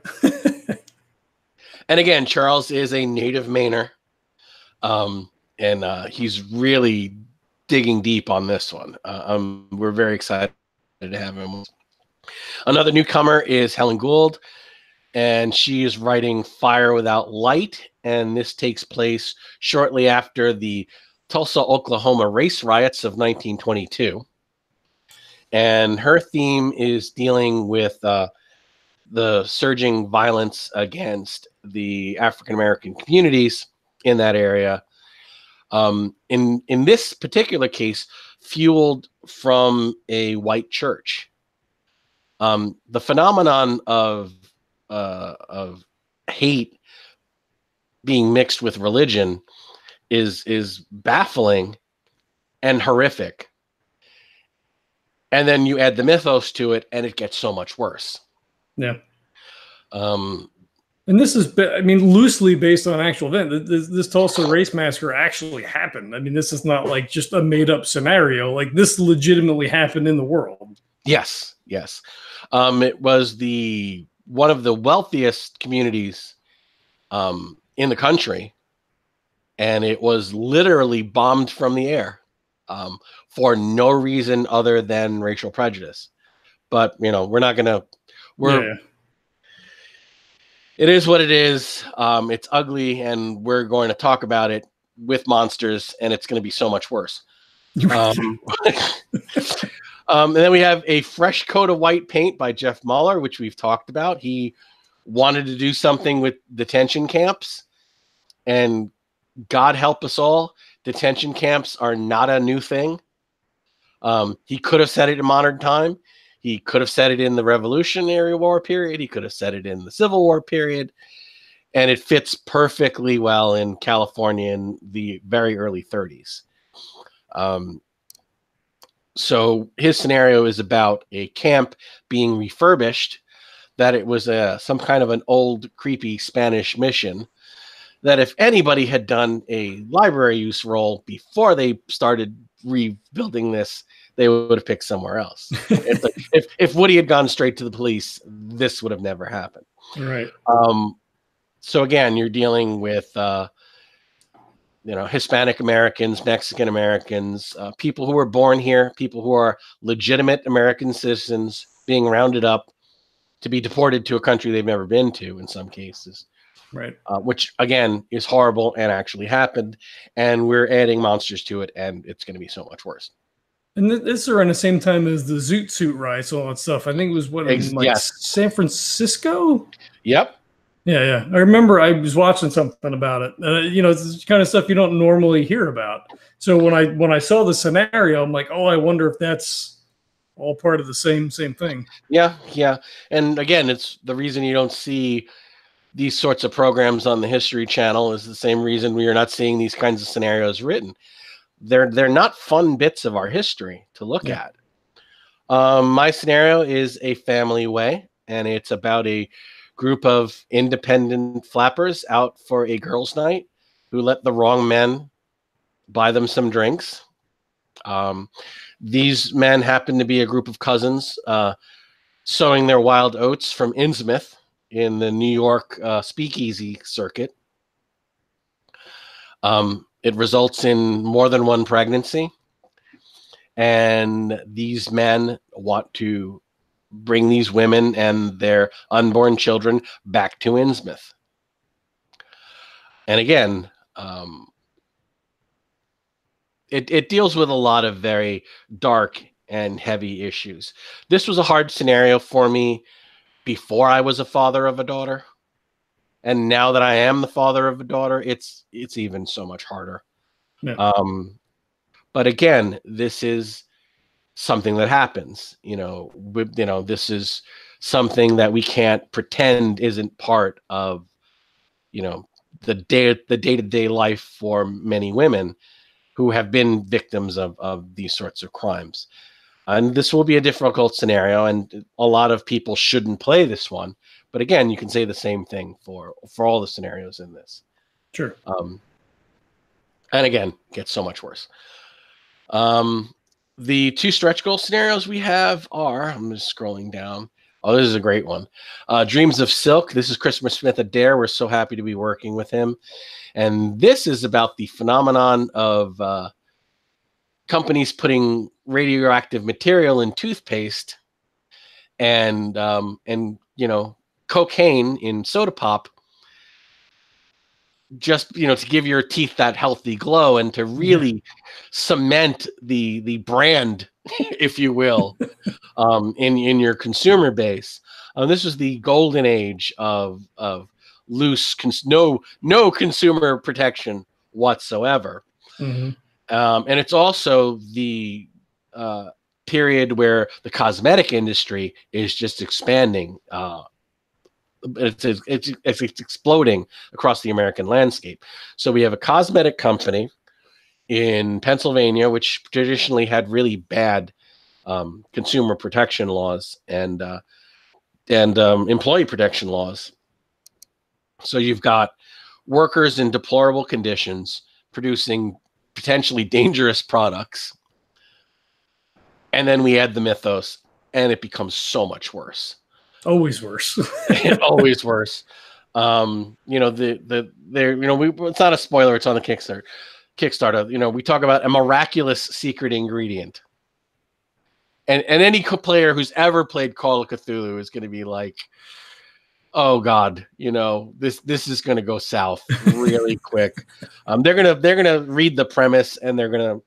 And again, Charles is a native Mainer, and he's really digging deep on this one. We're very excited to have him. Another newcomer is Helen Gould, and she is writing Fire Without Light, and this takes place shortly after the Tulsa, Oklahoma race riots of 1922. And her theme is dealing with the surging violence against the African-American communities in that area. In this particular case, fueled from a white church. The phenomenon of hate being mixed with religion is baffling and horrific. And then you add the mythos to it, and it gets so much worse.
Yeah. And this is, loosely based on an actual event. This Tulsa race massacre actually happened. I mean, this is not like just a made up scenario. Like, this legitimately happened in the world.
Yes. It was one of the wealthiest communities in the country, and it was literally bombed from the air for no reason other than racial prejudice. But we're not gonna. It is what it is. It's ugly, and we're going to talk about it with monsters, and it's going to be so much worse. And then we have A Fresh Coat of White Paint by Jeff Mahler, which we've talked about. He wanted to do something with detention camps, and God help us all, detention camps are not a new thing. He could have said it in modern time. He could have said it in the Revolutionary War period. He could have said it in the Civil War period. And it fits perfectly well in California in the very early 30s. So his scenario is about a camp being refurbished, that it was some kind of an old, creepy Spanish mission, that if anybody had done a library use role before they started rebuilding this, they would have picked somewhere else. if Woody had gone straight to the police, this would have never happened.
Right.
So again, you're dealing with Hispanic Americans, Mexican Americans, people who were born here, people who are legitimate American citizens being rounded up to be deported to a country they've never been to in some cases.
Right.
Which again is horrible and actually happened, and we're adding monsters to it, and it's going to be so much worse.
And this is around the same time as the Zoot Suit riots, all that stuff. I think it was San Francisco.
Yep.
Yeah. I remember I was watching something about it. It's the kind of stuff you don't normally hear about. So when I saw the scenario, I'm like, oh, I wonder if that's all part of the same thing.
Yeah. And again, it's the reason you don't see these sorts of programs on the History Channel is the same reason we are not seeing these kinds of scenarios written. They're not fun bits of our history to look at. My scenario is A Family Way, and it's about a group of independent flappers out for a girls' night who let the wrong men buy them some drinks. These men happen to be a group of cousins sowing their wild oats from Innsmouth in the New York speakeasy circuit. It results in more than one pregnancy, and these men want to bring these women and their unborn children back to Innsmouth. And again, it deals with a lot of very dark and heavy issues. This was a hard scenario for me before I was a father of a daughter. And now that I am the father of a daughter, it's even so much harder.
Yeah.
But again, this is something that happens. This is something that we can't pretend isn't part of, the day-to-day life for many women who have been victims of these sorts of crimes. And this will be a difficult scenario, and a lot of people shouldn't play this one. But again, you can say the same thing for all the scenarios in this.
Sure.
And again, it gets so much worse. The 2 stretch goal scenarios we have are, I'm just scrolling down. Oh, this is a great one. Dreams of Silk. This is Christopher Smith Adair. We're so happy to be working with him. And this is about the phenomenon of companies putting radioactive material in toothpaste and cocaine in soda pop, just to give your teeth that healthy glow and to really cement the brand, if you will, in your consumer base. This was the golden age of loose no consumer protection whatsoever.
Mm-hmm.
And it's also the period where the cosmetic industry is just expanding. It's exploding across the American landscape. So we have a cosmetic company in Pennsylvania, which traditionally had really bad consumer protection laws and employee protection laws. So you've got workers in deplorable conditions producing potentially dangerous products. And then we add the mythos, and it becomes so much worse.
Always worse.
Always worse. It's not a spoiler. It's on the Kickstarter. We talk about a miraculous secret ingredient. And any player who's ever played Call of Cthulhu is going to be like, oh God, this is going to go south really quick. They're gonna read the premise, and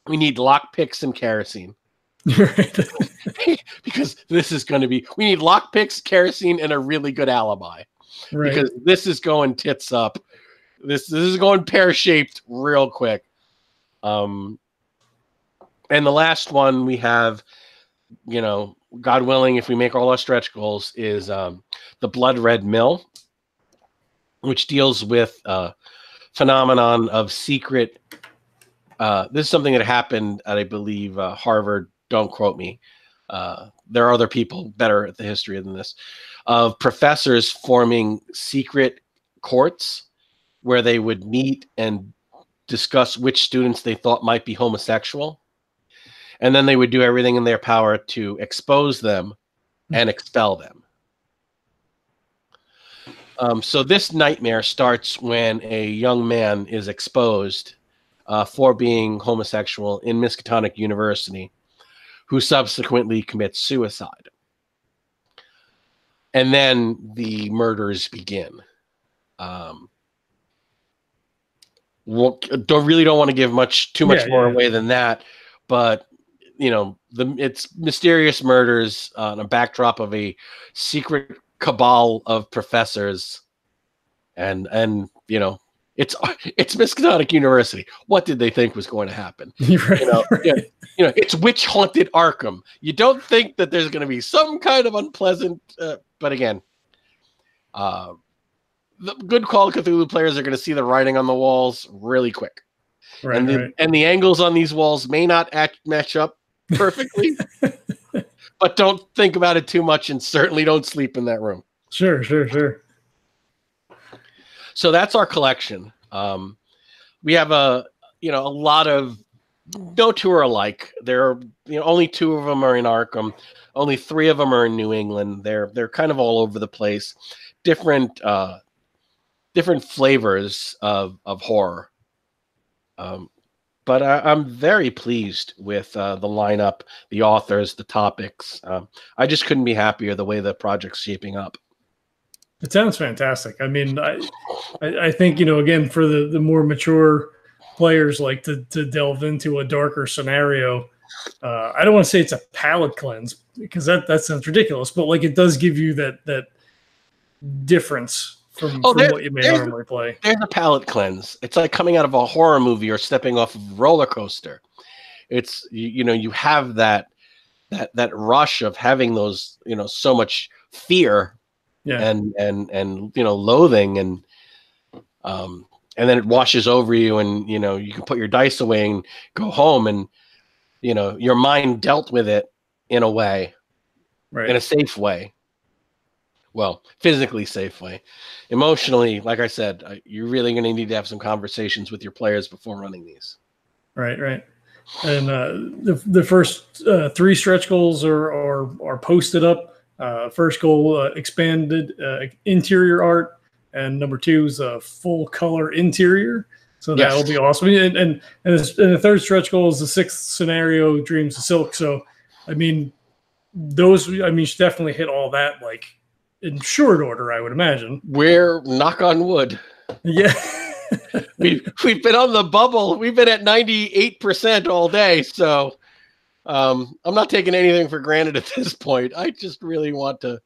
we need lockpicks and kerosene.
Right.
Because this is going to be, we need lockpicks, kerosene, and a really good alibi. Right. Because this is going tits up. This is going pear-shaped real quick. And the last one we have, God willing, if we make all our stretch goals, is the Blood Red Mill, which deals with phenomenon of secret. This is something that happened at, I believe, Harvard. Don't quote me. There are other people better at the history than this, of professors forming secret courts where they would meet and discuss which students they thought might be homosexual. And then they would do everything in their power to expose them and expel them. So this nightmare starts when a young man is exposed for being homosexual in Miskatonic University, who subsequently commits suicide. And then the murders begin. Don't want to give too much more away than that, but it's mysterious murders on a backdrop of a secret cabal of professors, and it's Miskatonic University. What did they think was going to happen? Right. It's witch haunted Arkham. You don't think that there's going to be some kind of unpleasant, but again, the good Call of Cthulhu players are going to see the writing on the walls really quick. Right, and the angles on these walls may not match up perfectly, but don't think about it too much, and certainly don't sleep in that room.
Sure.
So that's our collection. We have a lot of, no two are alike. There are only 2 of them are in Arkham, only 3 of them are in New England. They're kind of all over the place, different flavors of horror. But but I'm very pleased with the lineup, the authors, the topics. I just couldn't be happier the way the project's shaping up.
It sounds fantastic. I mean, I think, again, for the more mature players, like to delve into a darker scenario, I don't want to say it's a palate cleanse because that sounds ridiculous, but like it does give you that difference from what you may normally play.
There's a palate cleanse. It's like coming out of a horror movie or stepping off of a roller coaster. It's you have that rush of having those so much fear, and loathing, and then it washes over you, and you can put your dice away and go home, and your mind dealt with it in a way,
right,
in a safe way. Well, physically safe way. Emotionally, like I said, you're really going to need to have some conversations with your players before running these.
Right. And the first 3 stretch goals are posted up. First goal, expanded interior art, and number 2 is a full color interior. So that'll be awesome. And the third stretch goal is the 6th scenario, Dreams of Silk. So I mean, you should definitely hit all that like in short order, I would imagine.
We're knock on wood.
Yeah.
We've been on the bubble. We've been at 98% all day. So I'm not taking anything for granted at this point. I just really want to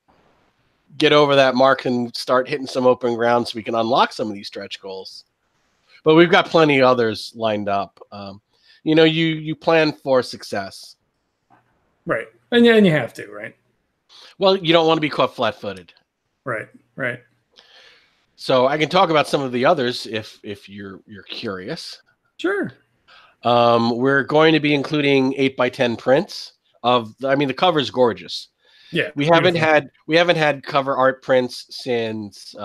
get over that mark and start hitting some open ground so we can unlock some of these stretch goals. But we've got plenty of others lined up. You plan for success.
Right. And you have to, right?
Well, you don't want to be caught flat-footed.
Right.
So I can talk about some of the others if you're curious.
Sure.
We're going to be including 8x10 prints the cover's gorgeous.
Yeah.
We haven't had cover art prints since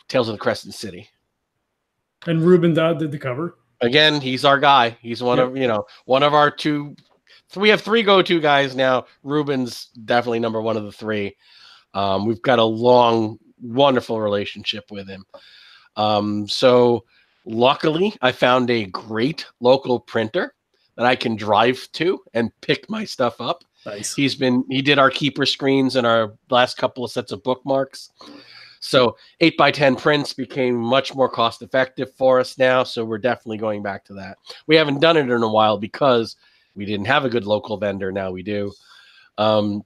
Tales of the Crescent City.
And Ruben Dodd did the cover.
Again, he's our guy. He's one of our 2. We have 3 go-to guys now. Ruben's definitely number 1 of the 3. We've got a long, wonderful relationship with him. So luckily, I found a great local printer that I can drive to and pick my stuff up.
Nice.
He did our keeper screens and our last couple of sets of bookmarks. So 8x10 prints became much more cost effective for us now. So we're definitely going back to that. We haven't done it in a while because we didn't have a good local vendor. Now we do. The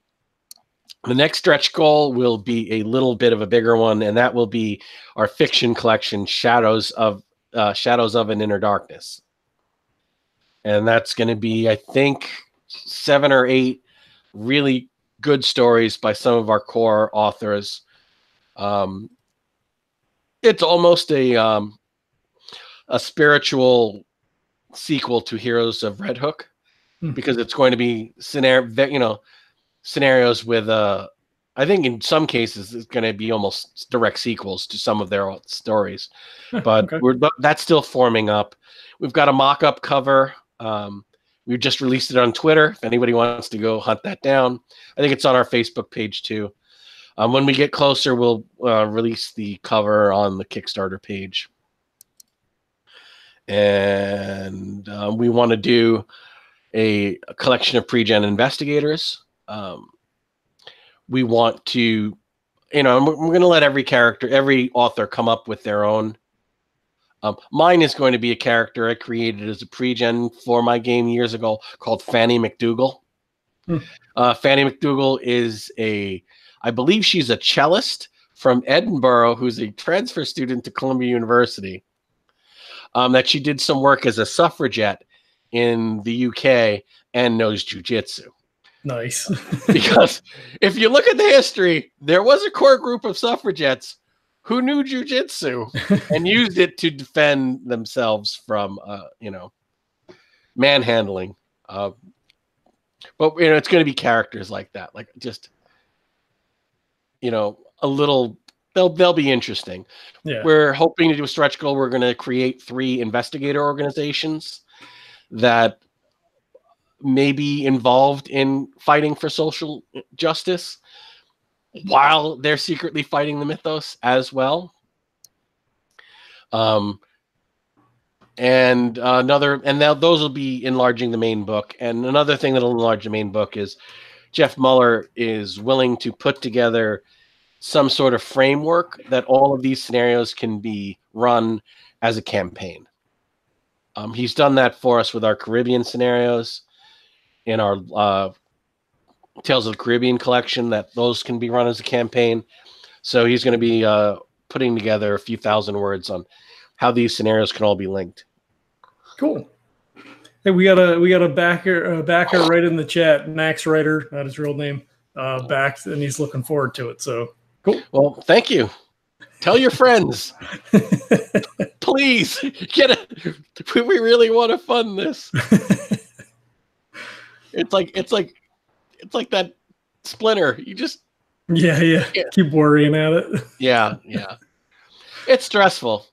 next stretch goal will be a little bit of a bigger one, and that will be our fiction collection, Shadows of an Inner Darkness. And that's going to be, I think, 7 or 8 really good stories by some of our core authors. It's almost a spiritual sequel to Heroes of Red Hook, because it's going to be scenarios with I think in some cases it's going to be almost direct sequels to some of their stories, but that's still forming up. We've got a mock-up cover. We've just released it on Twitter. If anybody wants to go hunt that down, I think it's on our Facebook page too. When we get closer, we'll release the cover on the Kickstarter page. And we want to do a collection of pre-gen investigators. We want to, we're going to let every author come up with their own. Mine is going to be a character I created as a pre-gen for my game years ago called Fanny McDougal. Fanny McDougal is I believe she's a cellist from Edinburgh who's a transfer student to Columbia University. That she did some work as a suffragette in the UK and knows jujitsu.
Nice.
Because if you look at the history, there was a core group of suffragettes who knew jujitsu and used it to defend themselves from, manhandling. But it's going to be characters like that, like just, a little. They'll be interesting. Yeah. We're hoping to do a stretch goal. We're going to create 3 investigator organizations that may be involved in fighting for social justice while they're secretly fighting the mythos as well. And And now those will be enlarging the main book. And another thing that'll enlarge the main book is Jeff Muller is willing to put together some sort of framework that all of these scenarios can be run as a campaign. He's done that for us with our Caribbean scenarios in our Tales of the Caribbean collection, that those can be run as a campaign. So he's going to be putting together a few thousand words on how these scenarios can all be linked.
Cool. Hey, we got a backer right in the chat. Max Ryder, not his real name, backed, and he's looking forward to it. So cool.
Well, thank you. Tell your friends. Please get it. We really want to fund this. It's like that Splinter. You just
yeah. Keep worrying at it.
Yeah. It's stressful.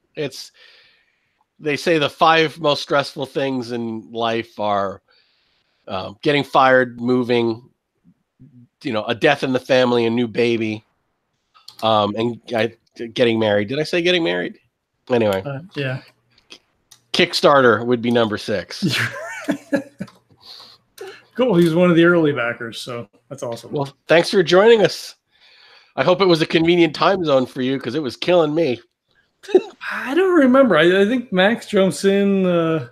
They say the 5 most stressful things in life are getting fired, moving, a death in the family, a new baby, and getting married. Did I say getting married? Anyway.
Yeah.
Kickstarter would be number 6.
Cool. He's one of the early backers, so that's awesome.
Well, thanks for joining us. I hope it was a convenient time zone for you, because it was killing me.
I don't remember. I think Max jumps in. I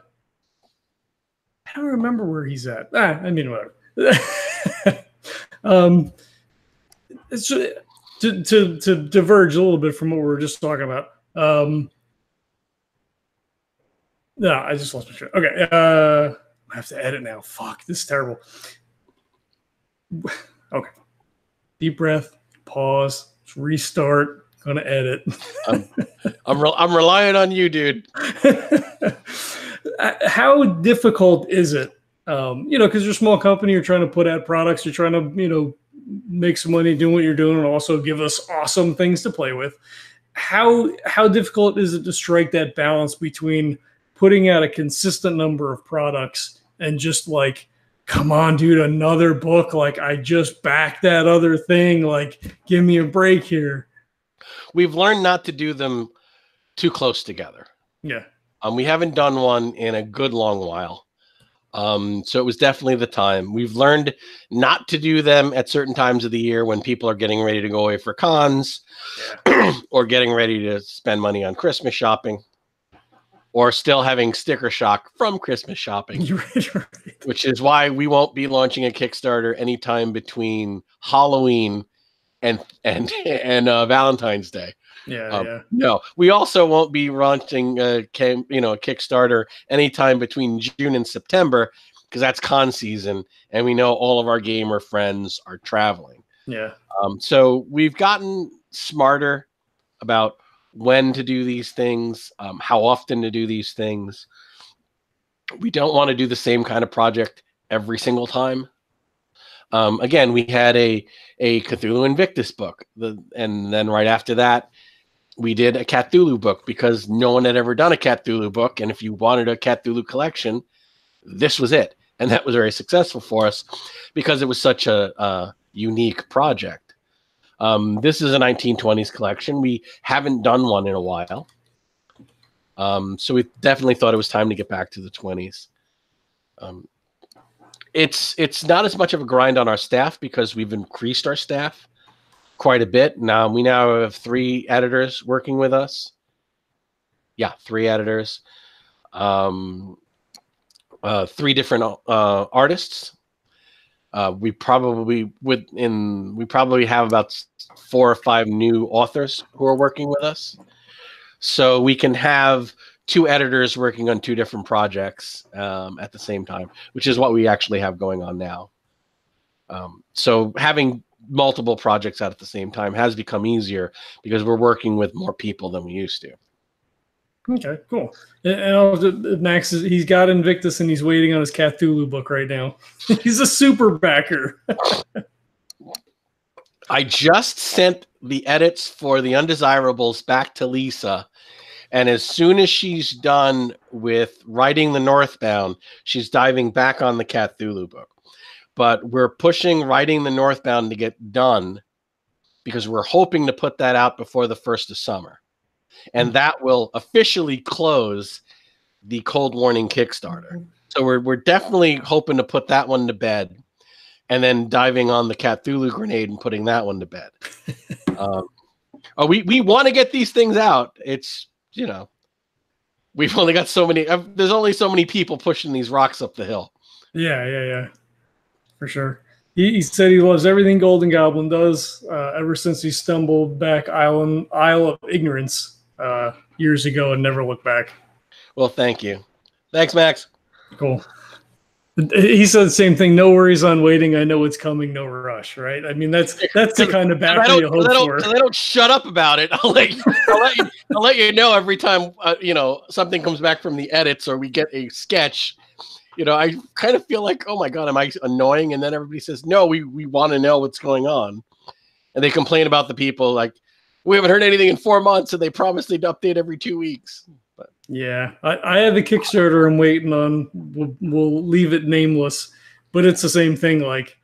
don't remember where he's at. I mean, whatever. It's to diverge a little bit from what we were just talking about. No, I just lost my train. Okay, I have to edit now. Fuck, this is terrible. Okay, deep breath, pause, restart. Gonna edit.
I'm relying on you, dude.
How difficult is it? Because you're a small company, you're trying to put out products, you're trying to, make some money doing what you're doing, and also give us awesome things to play with. How difficult is it to strike that balance between putting out a consistent number of products and just like, come on, dude, another book? Like, I just backed that other thing. Like, give me a break here.
We've learned not to do them too close together.
Yeah.
We haven't done one in a good long while. So it was definitely the time. We've learned not to do them at certain times of the year when people are getting ready to go away for cons, or getting ready to spend money on Christmas shopping, or still having sticker shock from Christmas shopping. Right. Which is why we won't be launching a Kickstarter anytime between Halloween and Valentine's Day.
Yeah.
No, we also won't be launching a Kickstarter anytime between June and September, because that's con season, and we know all of our gamer friends are traveling.
Yeah.
So we've gotten smarter about when to do these things, how often to do these things. We don't want to do the same kind of project every single time. Again, we had a Cthulhu Invictus book, and then right after that, we did a Cthulhu book, because no one had ever done a Cthulhu book, and if you wanted a Cthulhu collection, this was it. And that was very successful for us because it was such a unique project. This is a 1920s collection. We haven't done one in a while. So we definitely thought it was time to get back to the 20s. It's not as much of a grind on our staff, because we've increased our staff quite a bit. Now we have 3 editors working with us. Yeah, 3 editors. 3 different artists. We probably have about 4 or 5 new authors who are working with us. So we can have 2 editors working on 2 different projects at the same time, which is what we actually have going on now. So having multiple projects out at the same time has become easier, because we're working with more people than we used to.
Okay, cool. And Max, he's got Invictus, and he's waiting on his Cthulhu book right now. He's a super backer.
I just sent the edits for the Undesirables back to Lisa, and as soon as she's done with writing the Northbound, she's diving back on the Cthulhu book. But we're pushing writing the Northbound to get done, because we're hoping to put that out before the 1st of summer. And that will officially close the Cold Warning Kickstarter. So we're definitely hoping to put that one to bed, and then diving on the Cthulhu grenade and putting that one to bed. We want to get these things out. It's, you know, we've only got so many. There's only so many people pushing these rocks up the hill.
Yeah, for sure. He said he loves everything Golden Goblin does ever since he stumbled back Isle of Ignorance years ago and never looked back.
Well, thank you. Thanks, Max.
Cool. He said the same thing. No worries on waiting. I know it's coming. No rush. Right. I mean, that's the kind of backer you hope for.
They don't shut up about it. I'll let you know every time you know, something comes back from the edits or we get a sketch. You know, I kind of feel like, oh my God, am I annoying? And then everybody says, no, we want to know what's going on. And they complain about the people like, we haven't heard anything in 4 months, and they promised they'd update every 2 weeks. But
yeah, I have a Kickstarter I'm waiting on. We'll leave it nameless, but it's the same thing. Like,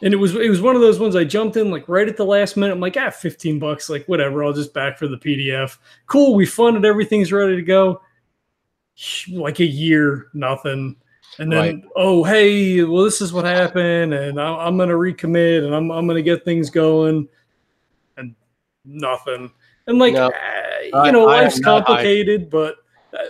and it was one of those ones I jumped in like right at the last minute. I'm like, $15, like whatever. I'll just back for the PDF. Cool. We funded. Everything's ready to go. Like a year, nothing. And then, right. Oh, hey, well, this is what happened, and I'm going to recommit, and I'm going to get things going, and nothing. And like, no, you know, life's complicated, but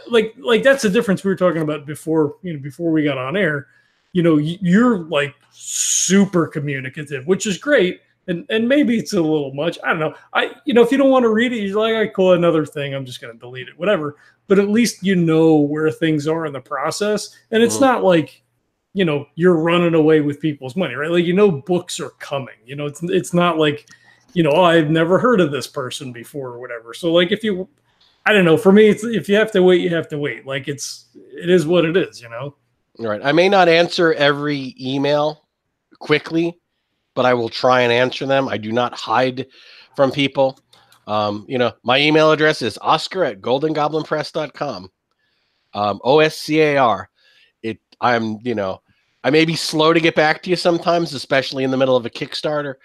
like that's the difference we were talking about before. You know, before we got on air. You know, you're like super communicative, which is great, and maybe it's a little much. I don't know. You know, if you don't want to read it, you're like, I cool, another thing. I'm just going to delete it, whatever. But at least you know where things are in the process. And it's not like, you know, you're running away with people's money, right? Like, you know, books are coming. You know, it's not like, you know, oh, I've never heard of this person before or whatever. So, like, I don't know. For me, it's, if you have to wait, you have to wait. Like, it is what it is, you know?
All right. I may not answer every email quickly, but I will try and answer them. I do not hide from people. You know, my email address is oscar@goldengoblinpress.com. OSCAR. You know, I may be slow to get back to you sometimes, especially in the middle of a Kickstarter,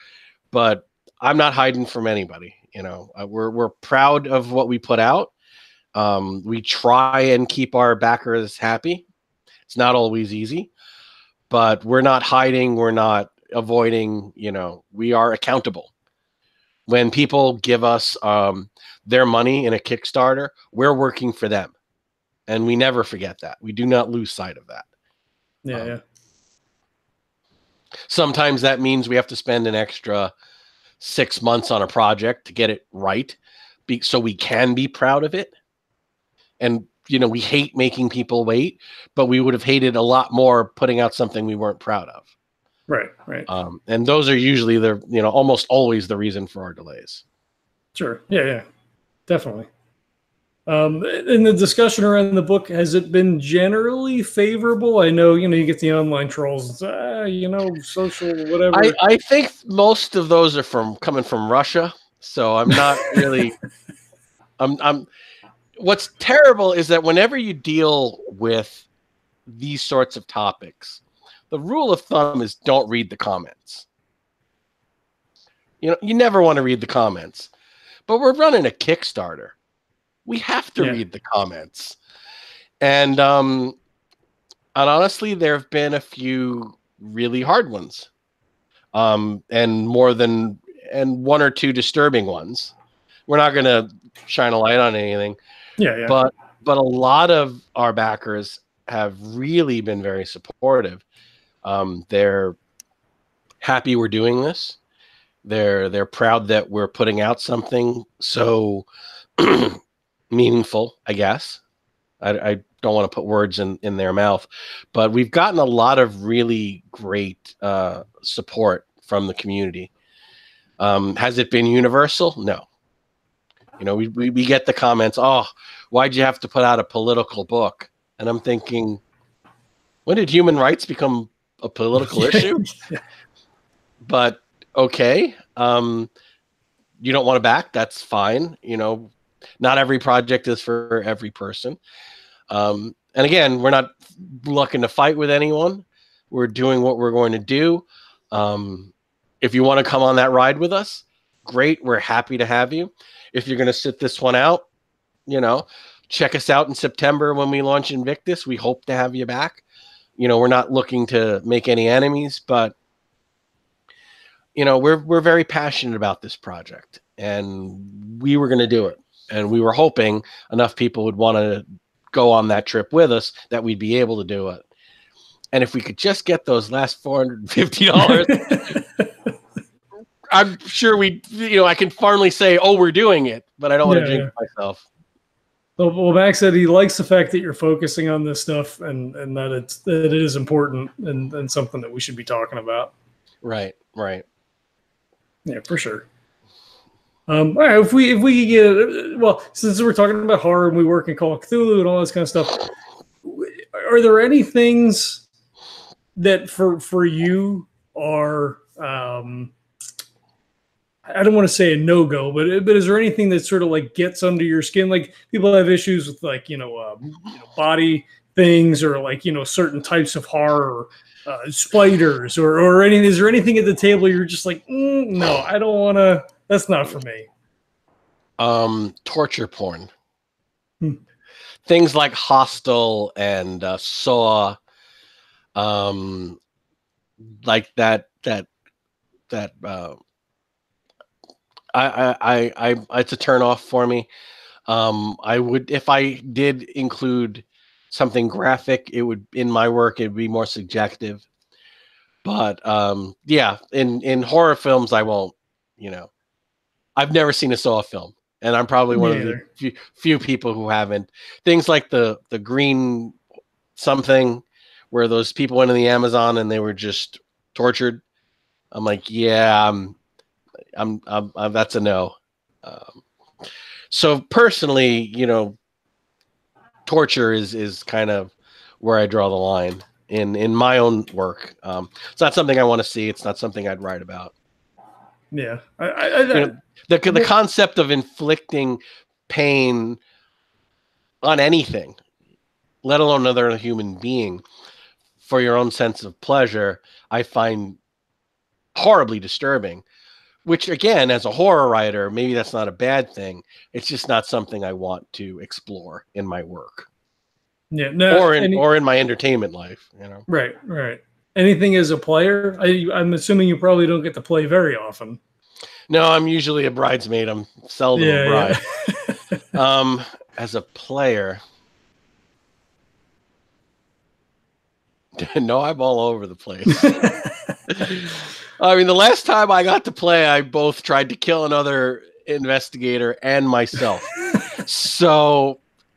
but I'm not hiding from anybody. You know, we're proud of what we put out. We try and keep our backers happy. It's not always easy, but we're not hiding. We're not avoiding, you know, we are accountable. When people give us their money in a Kickstarter, we're working for them. And we never forget that. We do not lose sight of that.
Yeah.
Sometimes that means we have to spend an extra 6 months on a project to get it right, so we can be proud of it. And, you know, we hate making people wait, but we would have hated a lot more putting out something we weren't proud of.
Right.
And those are usually almost always the reason for our delays.
Sure. Yeah, definitely. In the discussion around the book, has it been generally favorable? I know, you know, you get the online trolls, you know, social, whatever.
I think most of those are coming from Russia. So I'm not really, what's terrible is that whenever you deal with these sorts of topics, the rule of thumb is don't read the comments. You know, you never want to read the comments, but we're running a Kickstarter. We have to read the comments. And honestly, there have been a few really hard ones, and one or two disturbing ones. We're not going to shine a light on anything.
Yeah.
But a lot of our backers have really been very supportive. They're happy we're doing this. They're proud that we're putting out something so meaningful, I guess. I don't want to put words in their mouth, but we've gotten a lot of really great support from the community. Has it been universal? No. You know, we get the comments, oh, why'd you have to put out a political book? And I'm thinking, when did human rights become a political issue? But okay, you don't want to back, that's fine. You know, not every project is for every person. And again, we're not looking to fight with anyone. We're doing what we're going to do. If you want to come on that ride with us, great. We're happy to have you. If you're going to sit this one out, you know, check us out in September when we launch Invictus. We hope to have you back. We're not looking to make any enemies, but we're very passionate about this project, and we were going to do it. And we were hoping enough people would want to go on that trip with us that we'd be able to do it. And if we could just get those last $450, I'm sure I can finally say, oh, we're doing it, but I don't want to jinx myself.
Well, Max said he likes the fact that you're focusing on this stuff and that it is important and something that we should be talking about.
Right.
Yeah, for sure. All right, if we could get since we're talking about horror and we work in Call of Cthulhu and all this kind of stuff, are there any things that for you are I don't want to say a no-go, but is there anything that sort of like gets under your skin? Like people have issues with like body things or like certain types of horror, spiders or anything. Is there anything at the table you're just like no, I don't want to? That's not for me.
Torture porn. Things like Hostel and Saw, like that. It's a turn off for me. I would, if I did include something graphic, it would in my work it'd be more subjective. But in horror films, I won't. I've never seen a Saw film, and I'm probably one of the few people who haven't. Things like the green something, where those people went in the Amazon and they were just tortured. I'm like, yeah, I'm that's a no. So personally, torture is kind of where I draw the line in my own work. It's not something I want to see. It's not something I'd write about.
Yeah,
the concept of inflicting pain on anything, let alone another human being, for your own sense of pleasure, I find horribly disturbing. Which, again, as a horror writer, maybe that's not a bad thing. It's just not something I want to explore in my work.
Yeah, no,
or in my entertainment life.
Right. Anything as a player? I'm assuming you probably don't get to play very often.
No, I'm usually a bridesmaid. I'm seldom a bride. Yeah. As a player, no, I'm all over the place. I mean, the last time I got to play, I both tried to kill another investigator and myself.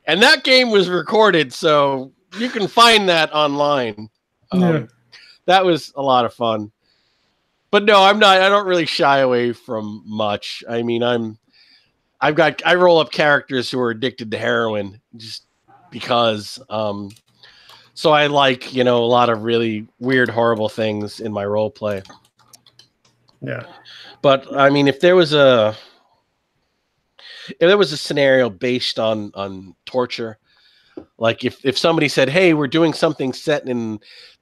And that game was recorded, so you can find that online. That was a lot of fun. But no, I don't really shy away from much. I mean, I roll up characters who are addicted to heroin just because. So I like, a lot of really weird, horrible things in my role play.
Yeah.
But I mean, if there was a scenario based on torture, like if somebody said, hey, we're doing something set in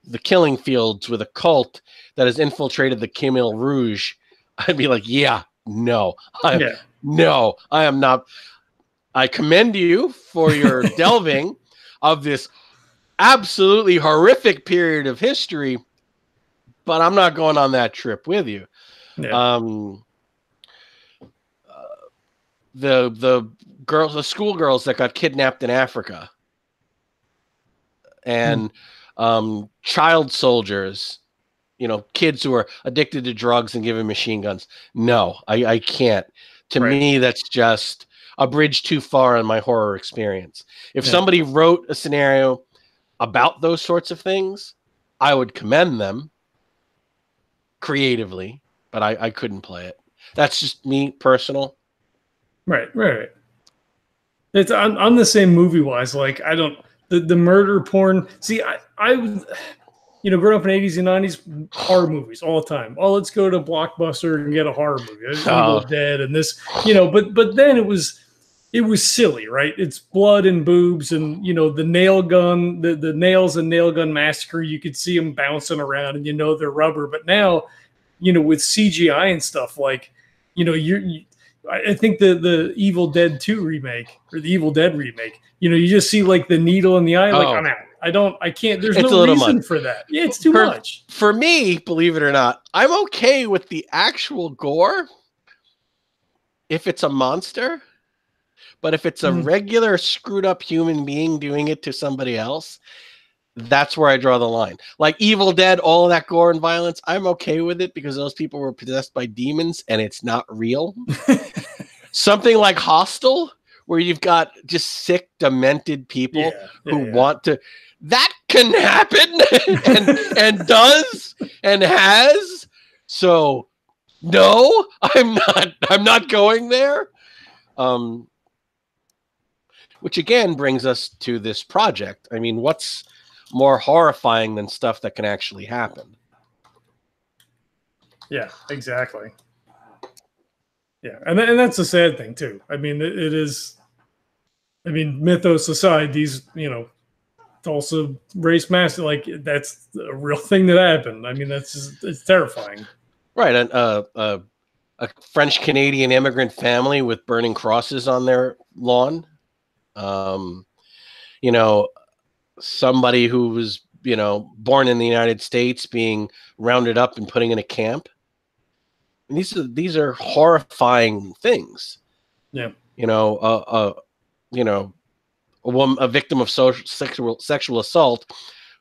the killing fields with a cult that has infiltrated the Khmer Rouge, I'd be like, no, I am not. I commend you for your delving of this absolutely horrific period of history, but I'm not going on that trip with you.
Yeah.
The schoolgirls that got kidnapped in Africa, and child soldiers, kids who are addicted to drugs and given machine guns. No, I can't. To me, that's just a bridge too far in my horror experience. If somebody wrote a scenario about those sorts of things, I would commend them creatively, but I couldn't play it. That's just me, personal.
Right. It's I'm the same movie wise. Like I don't the murder porn. See, I growing up in the 80s and 90s, horror movies all the time. Oh, let's go to Blockbuster and get a horror movie. Evil Dead and this, but then it was silly, right? It's blood and boobs and, the nail gun, the nails and nail gun massacre. You could see them bouncing around and, they're rubber. But now, with CGI and stuff, like, I think the Evil Dead 2 remake or the Evil Dead remake, you know, you just see like the needle in the eye. Like, I'm out. I can't. There's no reason for that. Yeah, it's too much.
For me, believe it or not, I'm okay with the actual gore if it's a monster. But if it's a regular screwed up human being doing it to somebody else, that's where I draw the line. Like Evil Dead, all of that gore and violence, I'm okay with it because those people were possessed by demons and it's not real. Something like Hostel, where you've got just sick, demented people who want to. That can happen and does and has. So no, I'm not going there. Which again brings us to this project. I mean, what's more horrifying than stuff that can actually happen?
Yeah, exactly. Yeah, and that's a sad thing too. I mean, it is. I mean, mythos aside, these, you know, Tulsa race mass, like that's a real thing that happened. I mean, it's terrifying.
Right, a French Canadian immigrant family with burning crosses on their lawn. You know, somebody who was, you know, born in the United States being rounded up and putting in a camp. And these are horrifying things.
Yeah.
You know, a victim of sexual assault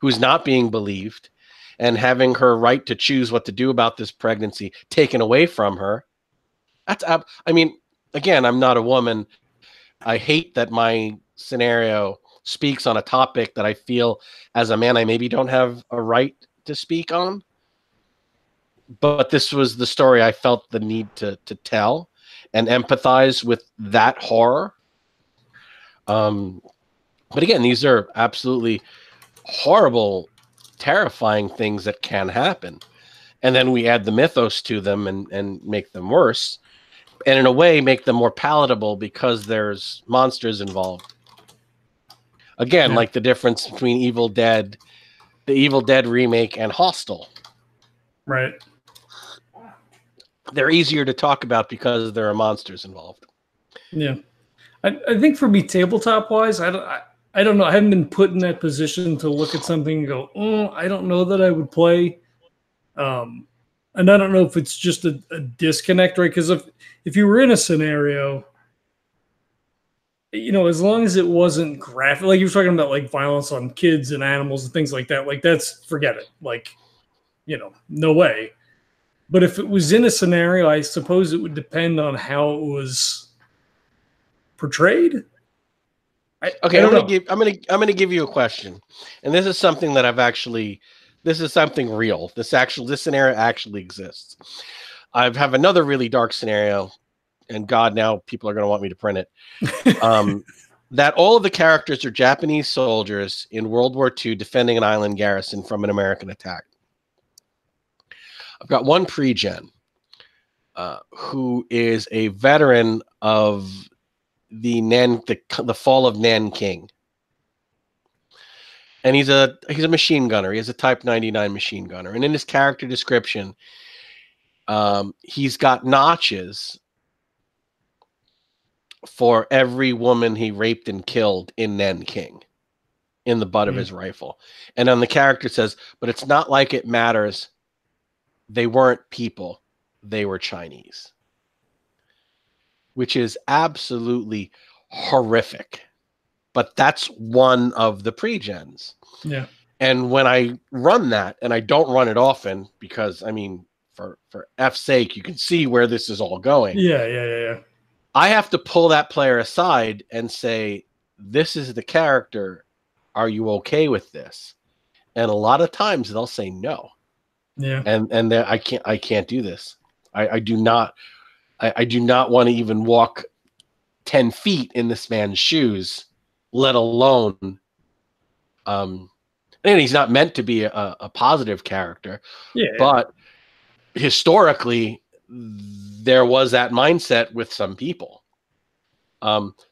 who's not being believed and having her right to choose what to do about this pregnancy taken away from her. I mean, again, I'm not a woman. I hate that my scenario speaks on a topic that I feel as a man I maybe don't have a right to speak on. But this was the story I felt the need to tell and empathize with that horror. But again, these are absolutely horrible, terrifying things that can happen. And then we add the mythos to them and make them worse. And in a way, make them more palatable because there's monsters involved. Again, like the difference between the Evil Dead remake and Hostel.
Right.
They're easier to talk about because there are monsters involved.
Yeah. I think for me, tabletop-wise, I don't know. I haven't been put in that position to look at something and go, I don't know that I would play. And I don't know if it's just a disconnect, right? Because if you were in a scenario, you know, as long as it wasn't graphic, like you were talking about, like violence on kids and animals and things like that, like forget it. Like, you know, no way. But if it was in a scenario, I suppose it would depend on how it was portrayed.
I'm gonna give you a question, and this is something that this is something real. This scenario actually exists. I have another really dark scenario, and God, now people are gonna want me to print it. That all of the characters are Japanese soldiers in World War II defending an island garrison from an American attack. I've got one pre-gen who is a veteran of the fall of Nanking. And he's a machine gunner. He has a Type 99 machine gunner. And in his character description, he's got notches for every woman he raped and killed in Nanking in the butt of his rifle. And on the character says, but it's not like it matters. They weren't people. They were Chinese. Which is absolutely horrific. But that's one of the pre-gens.
Yeah.
And when I run that, and I don't run it often because, I mean, for F's sake, you can see where this is all going.
Yeah.
I have to pull that player aside and say, this is the character. Are you okay with this? And a lot of times they'll say no.
Yeah.
And I can't do this. I do not want to even walk 10 feet in this man's shoes, let alone, and he's not meant to be a positive character, but historically there was that mindset with some people.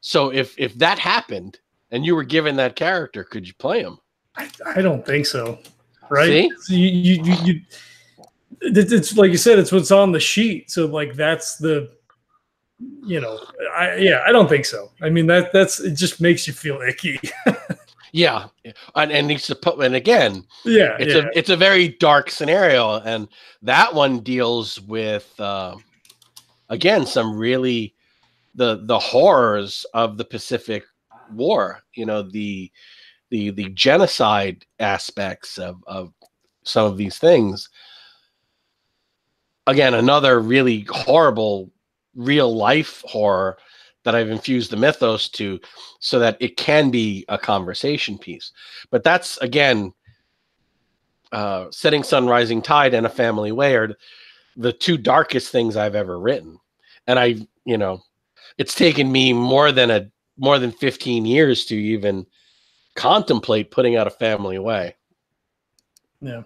So if that happened and you were given that character, could you play him?
I don't think so. Right?
See?
So you, it's like you said, it's what's on the sheet. So like that's the you know, I don't think so. I mean, that's it just makes you feel icky.
Yeah, and again, it's a very dark scenario, and that one deals with again some really the horrors of the Pacific War. You know, the genocide aspects of some of these things. Again, another really horrible real life horror that I've infused the mythos to, so that it can be a conversation piece. But that's, again, Setting Sun, Rising Tide and A Family Weird, the two darkest things I've ever written. And it's taken me more than 15 years to even contemplate putting out A Family Way.
Yeah.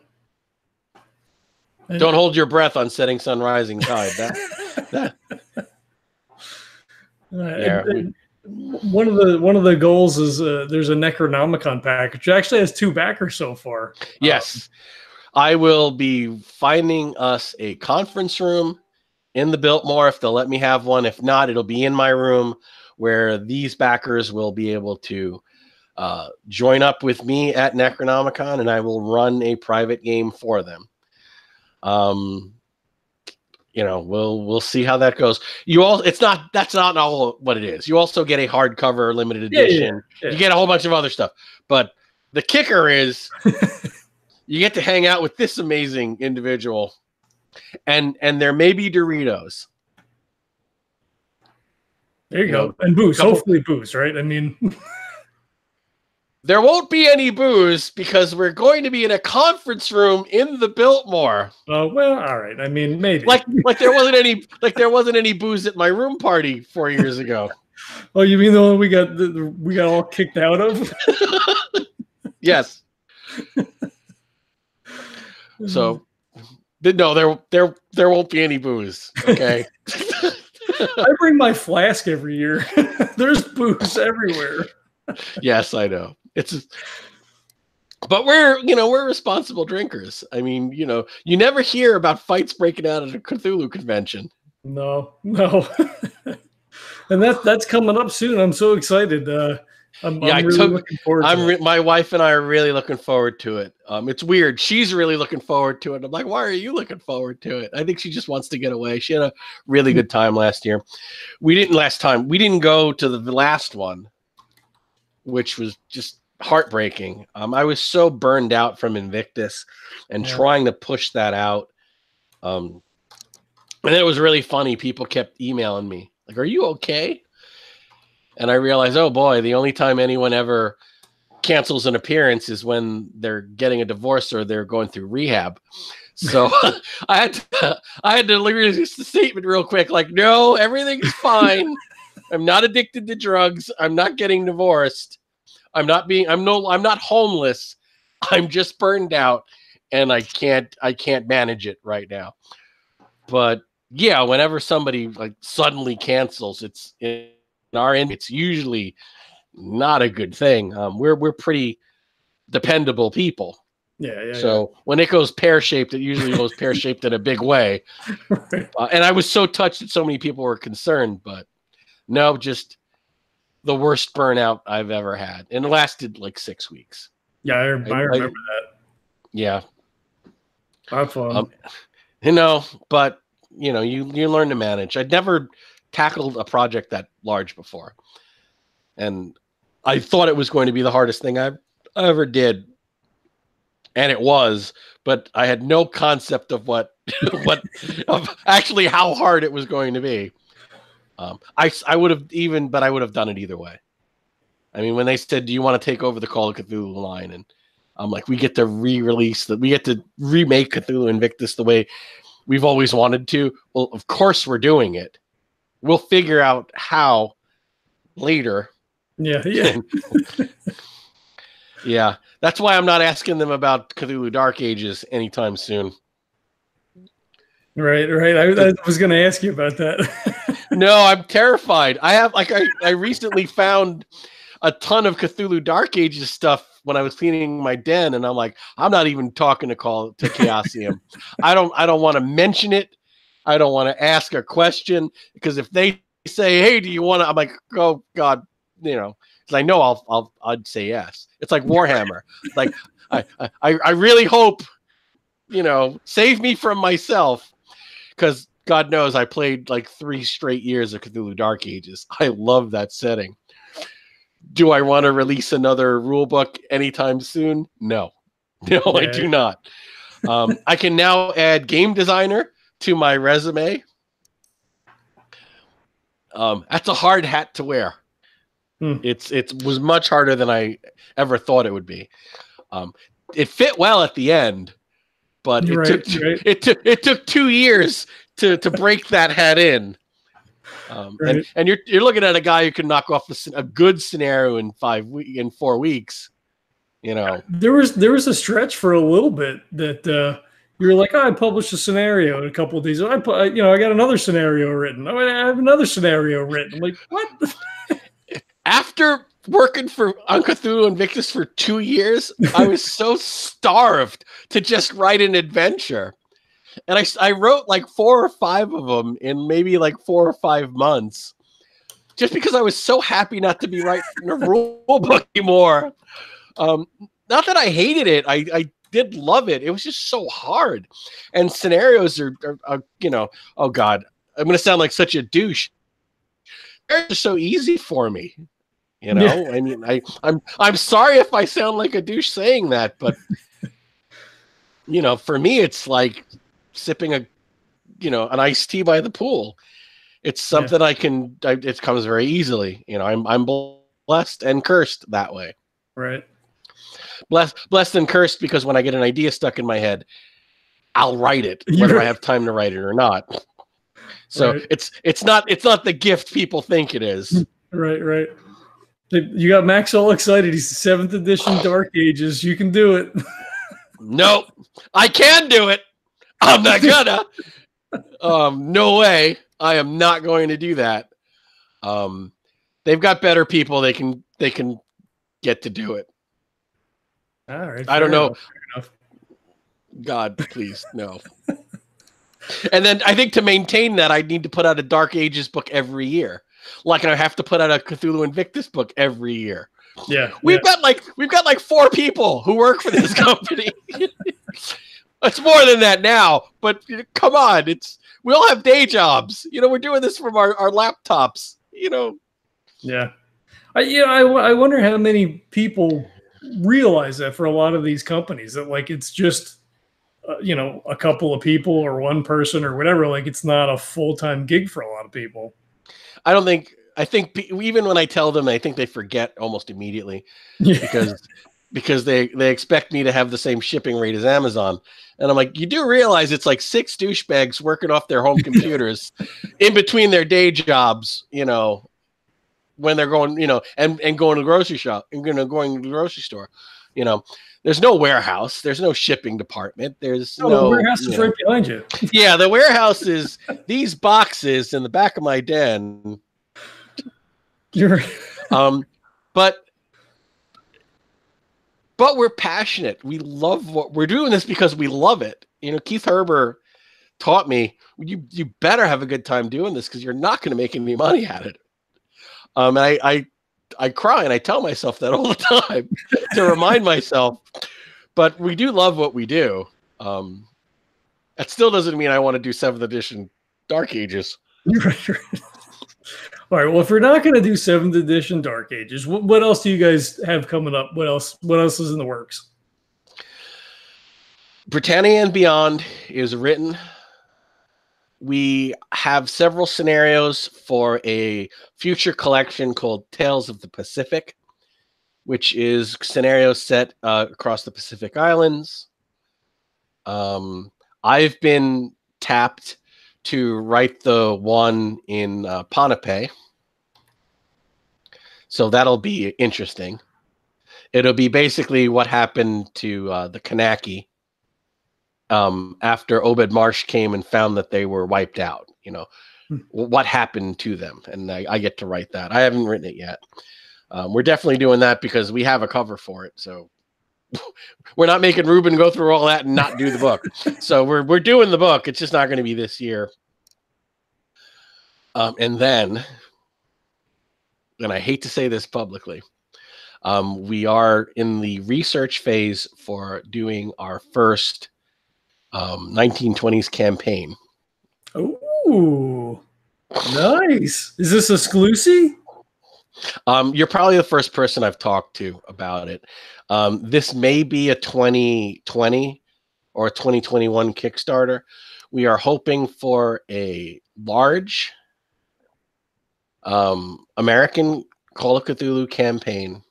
Don't hold your breath on Setting Sun, Rising Tide.
One of the goals is there's a Necronomicon package. It actually has 2 backers so far.
Yes. I will be finding us a conference room in the Biltmore if they'll let me have one. If not, it'll be in my room where these backers will be able to join up with me at Necronomicon, and I will run a private game for them. We'll see how that goes. That's not all what it is. You also get a hardcover limited edition. Yeah. You get a whole bunch of other stuff. But the kicker is you get to hang out with this amazing individual, and there may be Doritos.
There you go. And booze. Hopefully booze, right? I mean,
there won't be any booze because we're going to be in a conference room in the Biltmore.
Oh, well, all right. I mean, maybe.
Like there wasn't any booze at my room party 4 years ago.
Oh, you mean the one we got all kicked out of?
Yes. So, no, there won't be any booze. Okay.
I bring my flask every year. There's booze everywhere.
Yes, I know. But we're responsible drinkers. I mean, you never hear about fights breaking out at a Cthulhu convention.
No. And that's coming up soon. I'm so excited. I'm really looking forward to it.
My wife and I are really looking forward to it. It's weird. She's really looking forward to it. I'm like, why are you looking forward to it? I think she just wants to get away. She had a really good time last year. We didn't go to the last one, which was just heartbreaking. I was so burned out from Invictus and trying to push that out. And it was really funny. People kept emailing me like, are you okay? And I realized, oh boy, the only time anyone ever cancels an appearance is when they're getting a divorce or they're going through rehab. So I had to release the statement real quick. Like, no, everything's fine. I'm not addicted to drugs. I'm not getting divorced. I'm not homeless. I'm just burned out and I can't manage it right now. But yeah, whenever somebody like suddenly cancels, it's in our end, it's usually not a good thing. We're pretty dependable people. So when it goes pear-shaped, it usually goes pear-shaped in a big way. Right. And I was so touched that so many people were concerned, but no, just the worst burnout I've ever had. And it lasted like 6 weeks.
Yeah, I remember that.
Yeah.
Have fun.
But you learn to manage. I'd never tackled a project that large before. And I thought it was going to be the hardest thing I ever did. And it was, but I had no concept of of actually how hard it was going to be. I would have done it either way. I mean, when they said, do you want to take over the Call of Cthulhu line? And I'm like, we get to re-release we get to remake Cthulhu Invictus the way we've always wanted to. Well, of course we're doing it. We'll figure out how later.
Yeah.
Yeah. That's why I'm not asking them about Cthulhu Dark Ages anytime soon.
Right. I was going to ask you about that.
No, I'm terrified. I recently found a ton of Cthulhu Dark Ages stuff when I was cleaning my den, and I'm like, I'm not even talking to Chaosium. I don't want to mention it. I don't want to ask a question, because if they say, "Hey, do you want to?" I'm like, "Oh God, you know," because I know I'd say yes. It's like Warhammer. Like I really hope, you know, save me from myself, because God knows I played like 3 straight years of Cthulhu Dark Ages. I love that setting. Do I want to release another rule book anytime soon? No, no, yeah. I do not. I can now add game designer to my resume. That's a hard hat to wear. It was much harder than I ever thought it would be. It fit well at the end, but it took 2 years to break that hat in. And you're looking at a guy who can knock off a good scenario in 4 weeks. You know,
there was a stretch for a little bit that you were like, oh, I published a scenario in a couple of days. I got another scenario written. I have another scenario written. I'm like, what?
After working on Cthulhu Invictus for 2 years, I was so starved to just write an adventure. And I wrote like 4 or 5 of them in maybe like 4 or 5 months, just because I was so happy not to be writing a rule book anymore. Not that I hated it. I did love it. It was just so hard. And scenarios are you know, oh God, I'm going to sound like such a douche. They're so easy for me. You know, yeah. I mean, I'm sorry if I sound like a douche saying that, but you know, for me, it's like sipping an iced tea by the pool. It's something it comes very easily. You know, I'm blessed and cursed that way.
Right.
Blessed and cursed because when I get an idea stuck in my head, I'll write it, whether I have time to write it or not. So it's not the gift people think it is.
Right. You got Max all excited. He's 7th edition Dark Ages. You can do it.
Nope. I can do it. I'm not gonna. No way. I am not going to do that. They've got better people they can get to do it.
All right.
I don't know. God, please, no. And then I think to maintain that, I need to put out a Dark Ages book every year. Like I have to put out a Cthulhu Invictus book every year.
Yeah.
We've got like 4 people who work for this company. It's more than that now, but come on, we all have day jobs. You know, we're doing this from our laptops, you know.
Yeah. I wonder how many people realize that for a lot of these companies, that like it's just a couple of people or one person or whatever. Like it's not a full-time gig for a lot of people.
I think even when I tell them, I think they forget almost immediately. Yeah. because they expect me to have the same shipping rate as Amazon. And I'm like, you do realize it's like 6 douchebags working off their home computers in between their day jobs, you know, when they're going, you know, and going to the grocery shop and going to the grocery store. You know, there's no warehouse. There's no shipping department. There's no
the warehouse is right behind you.
Yeah, the warehouse is these boxes in the back of my den.
You're
but we're passionate. We love what we're doing this because we love it. You know, Keith Herber taught me you better have a good time doing this because you're not going to make any money at it. And I cry and I tell myself that all the time to remind myself. But we do love what we do. That still doesn't mean I want to do 7th edition Dark Ages.
Right. All right. Well, if we're not going to do 7th edition Dark Ages, what else do you guys have coming up? What else is in the works?
Britannia and Beyond is written. We have several scenarios for a future collection called Tales of the Pacific, which is scenarios set across the Pacific Islands. I've been tapped to write the one in Ponape. So that'll be interesting. It'll be basically what happened to the Kanaki after Obed Marsh came and found that they were wiped out. You know, what happened to them. And I get to write that. I haven't written it yet. We're definitely doing that because we have a cover for it. So we're not making Ruben go through all that and not do the book. So we're doing the book. It's just not going to be this year. And then, and I hate to say this publicly, we are in the research phase for doing our first 1920s campaign.
Oh, nice. Is this exclusive?
You're probably the first person I've talked to about it. This may be a 2020 or a 2021 Kickstarter. We are hoping for a large American Call of Cthulhu campaign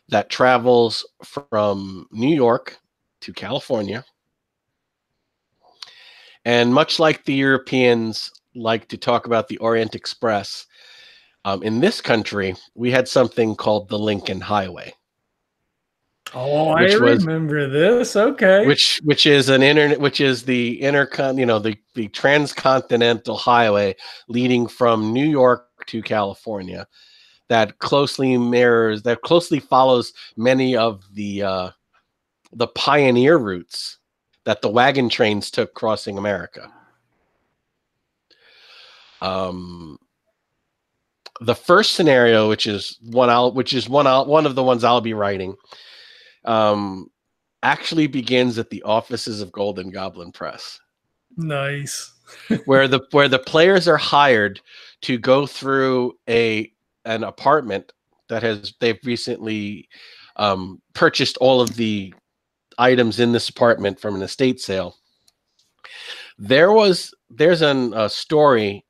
that travels from New York to California. And much like the Europeans like to talk about the Orient Express, in this country, we had something called the Lincoln Highway.
Oh, I remember this. Okay.
Which is the the transcontinental highway leading from New York to California that closely follows many of the pioneer routes that the wagon trains took crossing America. The first scenario, which is one of the ones I'll be writing, actually begins at the offices of Golden Goblin Press.
Nice.
where the players are hired to go through an apartment they've recently purchased all of the items in this apartment from an estate sale. There's a story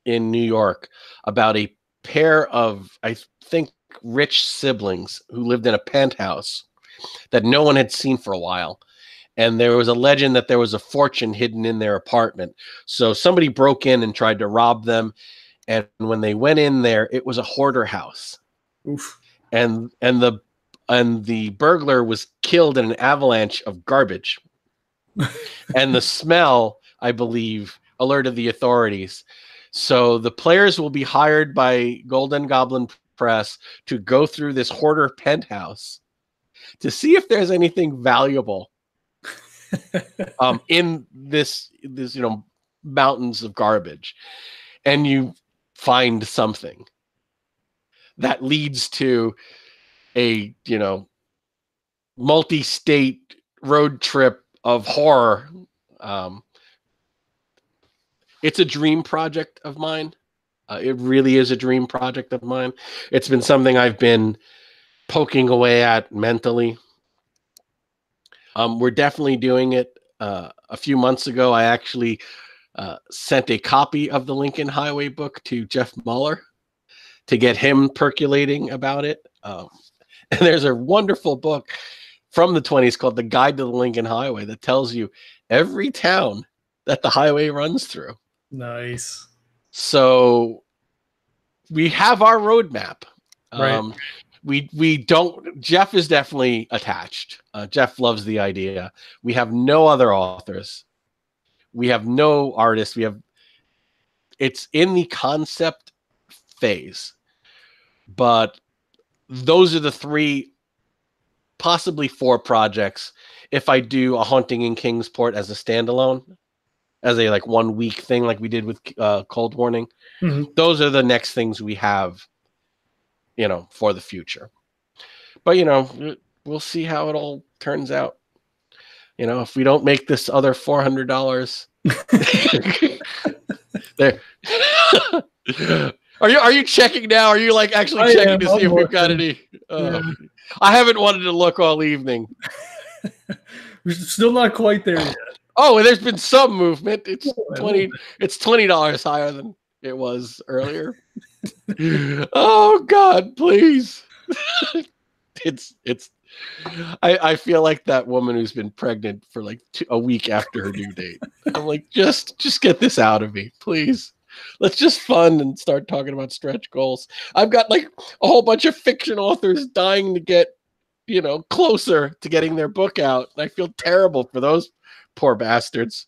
in New York about a pair of, I think, rich siblings who lived in a penthouse that no one had seen for a while. And there was a legend that there was a fortune hidden in their apartment. So somebody broke in and tried to rob them. And when they went in there, it was a hoarder house.
Oof.
And the burglar was killed in an avalanche of garbage. And the smell, I believe, alerted the authorities. So the players will be hired by Golden Goblin Press to go through this hoarder penthouse to see if there's anything valuable in this mountains of garbage. And you find something that leads to a multi-state road trip of horror. It's a dream project of mine. It really is a dream project of mine. It's been something I've been poking away at mentally. We're definitely doing it. A few months ago, I actually sent a copy of the Lincoln Highway book to Jeff Muller to get him percolating about it. And there's a wonderful book from the 20s called The Guide to the Lincoln Highway that tells you every town that the highway runs through.
Nice.
So we have our roadmap.
Right.
We don't. Jeff is definitely attached. Jeff loves the idea. We have no other authors. We have no artists. It's in the concept phase, but those are the 3, possibly 4 projects. If I do a Haunting in Kingsport as a standalone, as a 1 week thing, like we did with Cold Warning, those are the next things we have, for the future. But we'll see how it all turns out. If we don't make this other $400, there. Are you checking now? Are you actually checking to see if we've got any?
Yeah.
I haven't wanted to look all evening.
We're still not quite there yet.
Oh, and there's been some movement. It's $20 higher than it was earlier. Oh God, please. I feel like that woman who's been pregnant for a week after her due date. I'm like, just get this out of me, please. Let's just fun and start talking about stretch goals. I've got a whole bunch of fiction authors dying to get, closer to getting their book out. And I feel terrible for those poor bastards.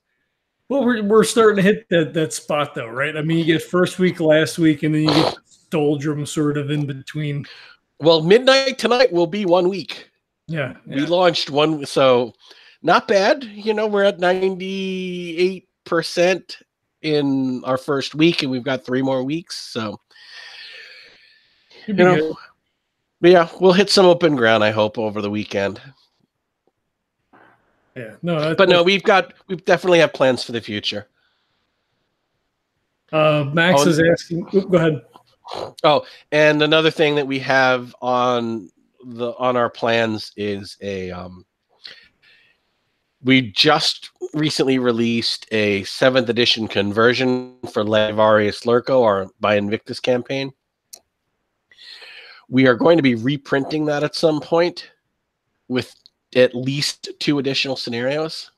Well, we're starting to hit that spot though, right? I mean, you get first week, last week, and then you get doldrum sort of in between.
Well, midnight tonight will be 1 week.
Yeah.
We launched one, so not bad. We're at 98%. in our first week, and we've got 3 more weeks. So,
You'd be good.
But yeah, we'll hit some open ground, I hope, over the weekend.
Yeah, no,
but no, we definitely have plans for the future.
Max is asking. Go ahead.
Oh, and another thing that we have on our plans is we just recently released a 7th edition conversion for Levarius Lurko, our by Invictus campaign. We are going to be reprinting that at some point with at least 2 additional scenarios.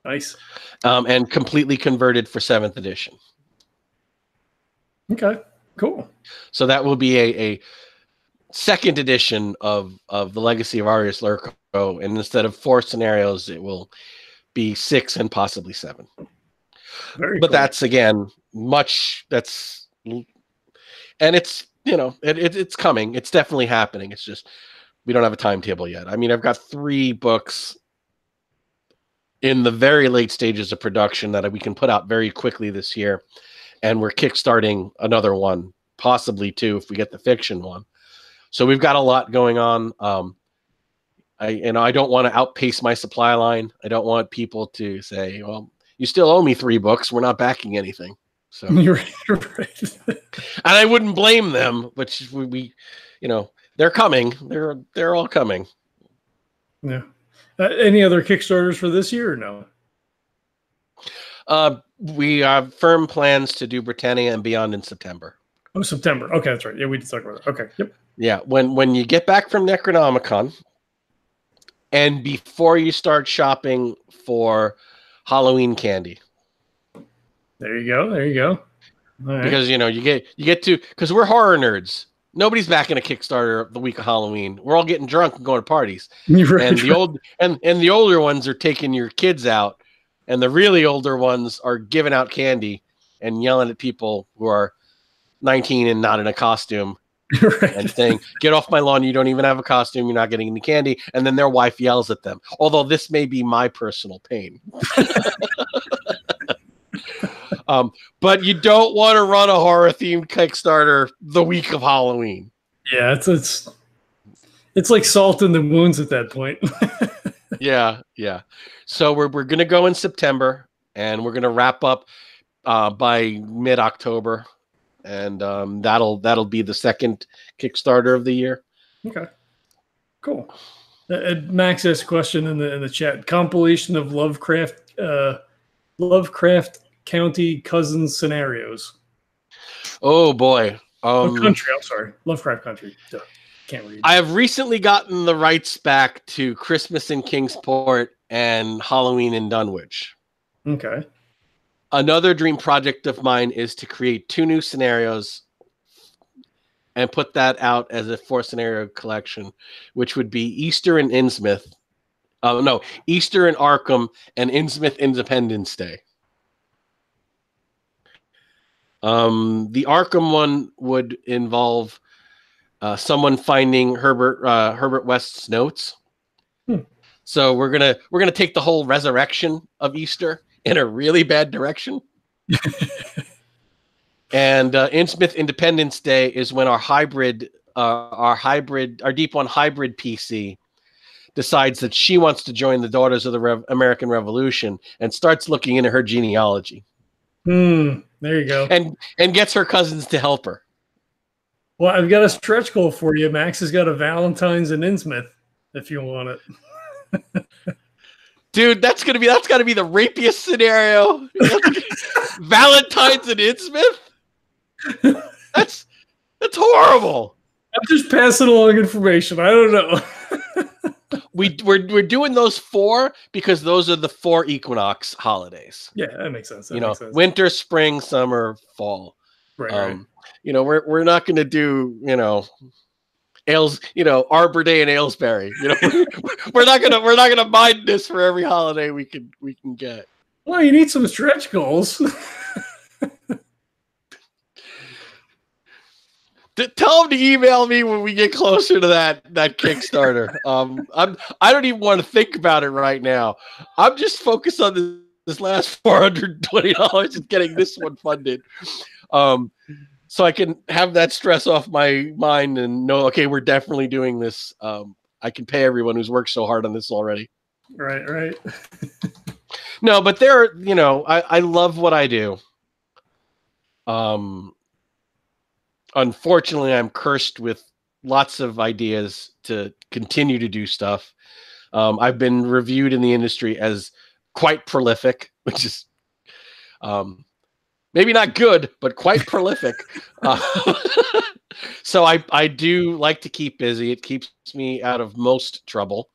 Nice.
And completely converted for 7th edition.
Okay, cool.
So that will be a 2nd edition of the Legacy of Arius Lurko, and instead of 4 scenarios, it will be 6 and possibly 7.
Very
but
cool.
That's again and it's it's coming. It's definitely happening. It's just we don't have a timetable yet. I mean, I've got 3 books in the very late stages of production that we can put out very quickly this year, and we're kickstarting another one, possibly 2 if we get the fiction one. So we've got a lot going on. I don't want to outpace my supply line. I don't want people to say, "Well, you still owe me 3 books. We're not backing anything." So
you're right.
And I wouldn't blame them, but we they're coming. They're all coming.
Yeah. Any other Kickstarters for this year or no?
We have firm plans to do Britannia and Beyond in September.
Oh, September. Okay, that's right. Yeah, we did talk about it. Okay. Yep.
Yeah, when you get back from Necronomicon, and before you start shopping for Halloween candy.
There you go. There you go. All right.
Because you get to, because we're horror nerds. Nobody's backing a Kickstarter the week of Halloween. We're all getting drunk and going to parties.
Right,
and the older ones are taking your kids out, and the really older ones are giving out candy and yelling at people who are 19 and not in a costume. Right. And saying, "Get off my lawn, you don't even have a costume, you're not getting any candy." And then their wife yells at them. Although this may be my personal pain. But you don't want to run a horror-themed Kickstarter the week of Halloween.
Yeah, it's like salt in the wounds at that point.
Yeah. So we're going to go in September, and we're going to wrap up by mid-October. And that'll be the 2nd Kickstarter of the year.
Okay, cool. Max asked a question in the chat. Compilation of Lovecraft County Cousins scenarios.
Oh boy.
Country. I'm sorry, Lovecraft Country. Duh. Can't read.
I have recently gotten the rights back to Christmas in Kingsport and Halloween in Dunwich.
Okay.
Another dream project of mine is to create 2 new scenarios and put that out as a 4 scenario collection, which would be Easter in Innsmouth. Easter in Arkham and Innsmouth Independence Day. The Arkham one would involve someone finding Herbert West's notes. So we're gonna take the whole resurrection of Easter in a really bad direction. And Innsmouth Independence Day is when our Deep One hybrid PC decides that she wants to join the Daughters of the American Revolution and starts looking into her genealogy.
There you go.
And gets her cousins to help her.
Well, I've got a stretch goal for you. Max has got a Valentine's in Innsmouth if you want it.
Dude, that's gotta be the rapiest scenario. Valentine's in Innsmouth? That's horrible.
I'm just passing along information. I don't know.
We're doing those 4 because those are the 4 equinox holidays.
Yeah, that makes sense. Makes sense.
Winter, spring, summer, fall.
Right.
We're not going to do Arbor Day and Aylesbury. we're not gonna mind this for every holiday we can get.
Well, you need some stretch goals.
Tell them to email me when we get closer to that Kickstarter. I don't even want to think about it right now. I'm just focused on this last $420 is getting this one funded. So I can have that stress off my mind and know, okay, we're definitely doing this. I can pay everyone who's worked so hard on this already.
Right.
No, but I love what I do. Unfortunately, I'm cursed with lots of ideas to continue to do stuff. I've been reviewed in the industry as quite prolific, which is maybe not good, but quite prolific. So I do like to keep busy. It keeps me out of most trouble.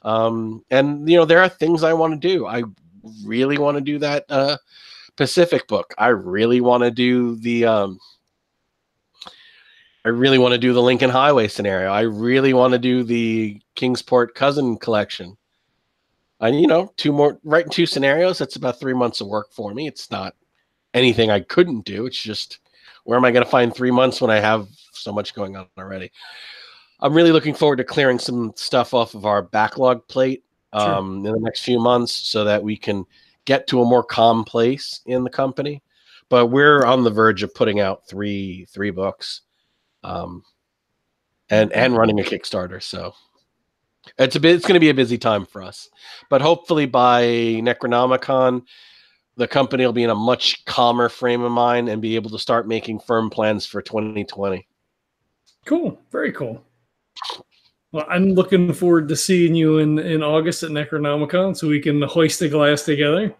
And there are things I want to do. I really want to do that Pacific book. I really want to do the Lincoln Highway scenario. I really want to do the Kingsport Cousin collection. And writing 2 scenarios, that's about 3 months of work for me. It's not anything I couldn't do. It's just, where am I going to find 3 months when I have so much going on already? I'm really looking forward to clearing some stuff off of our backlog plate in the next few months so that we can get to a more calm place in the company. But we're on the verge of putting out three books and running a Kickstarter. So it's going to be a busy time for us. But hopefully by Necronomicon, the company will be in a much calmer frame of mind and be able to start making firm plans for 2020.
Cool. Very cool. Well, I'm looking forward to seeing you in August at Necronomicon so we can hoist the glass together.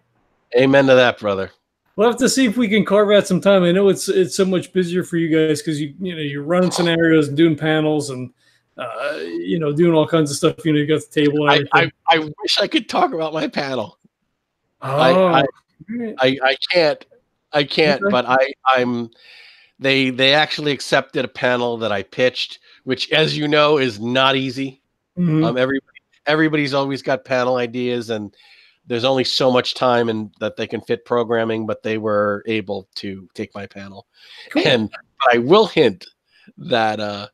Amen to that, brother.
We'll have to see if we can carve out some time. I know it's so much busier for you guys because you're running scenarios and doing panels and doing all kinds of stuff. You got the table and everything.
I wish I could talk about my panel.
Oh,
I can't. Okay. But I'm. They actually accepted a panel that I pitched, which, as you know, is not easy. Mm-hmm. Everybody's always got panel ideas, and there's only so much time and that they can fit programming, but they were able to take my panel. Cool. And I will hint that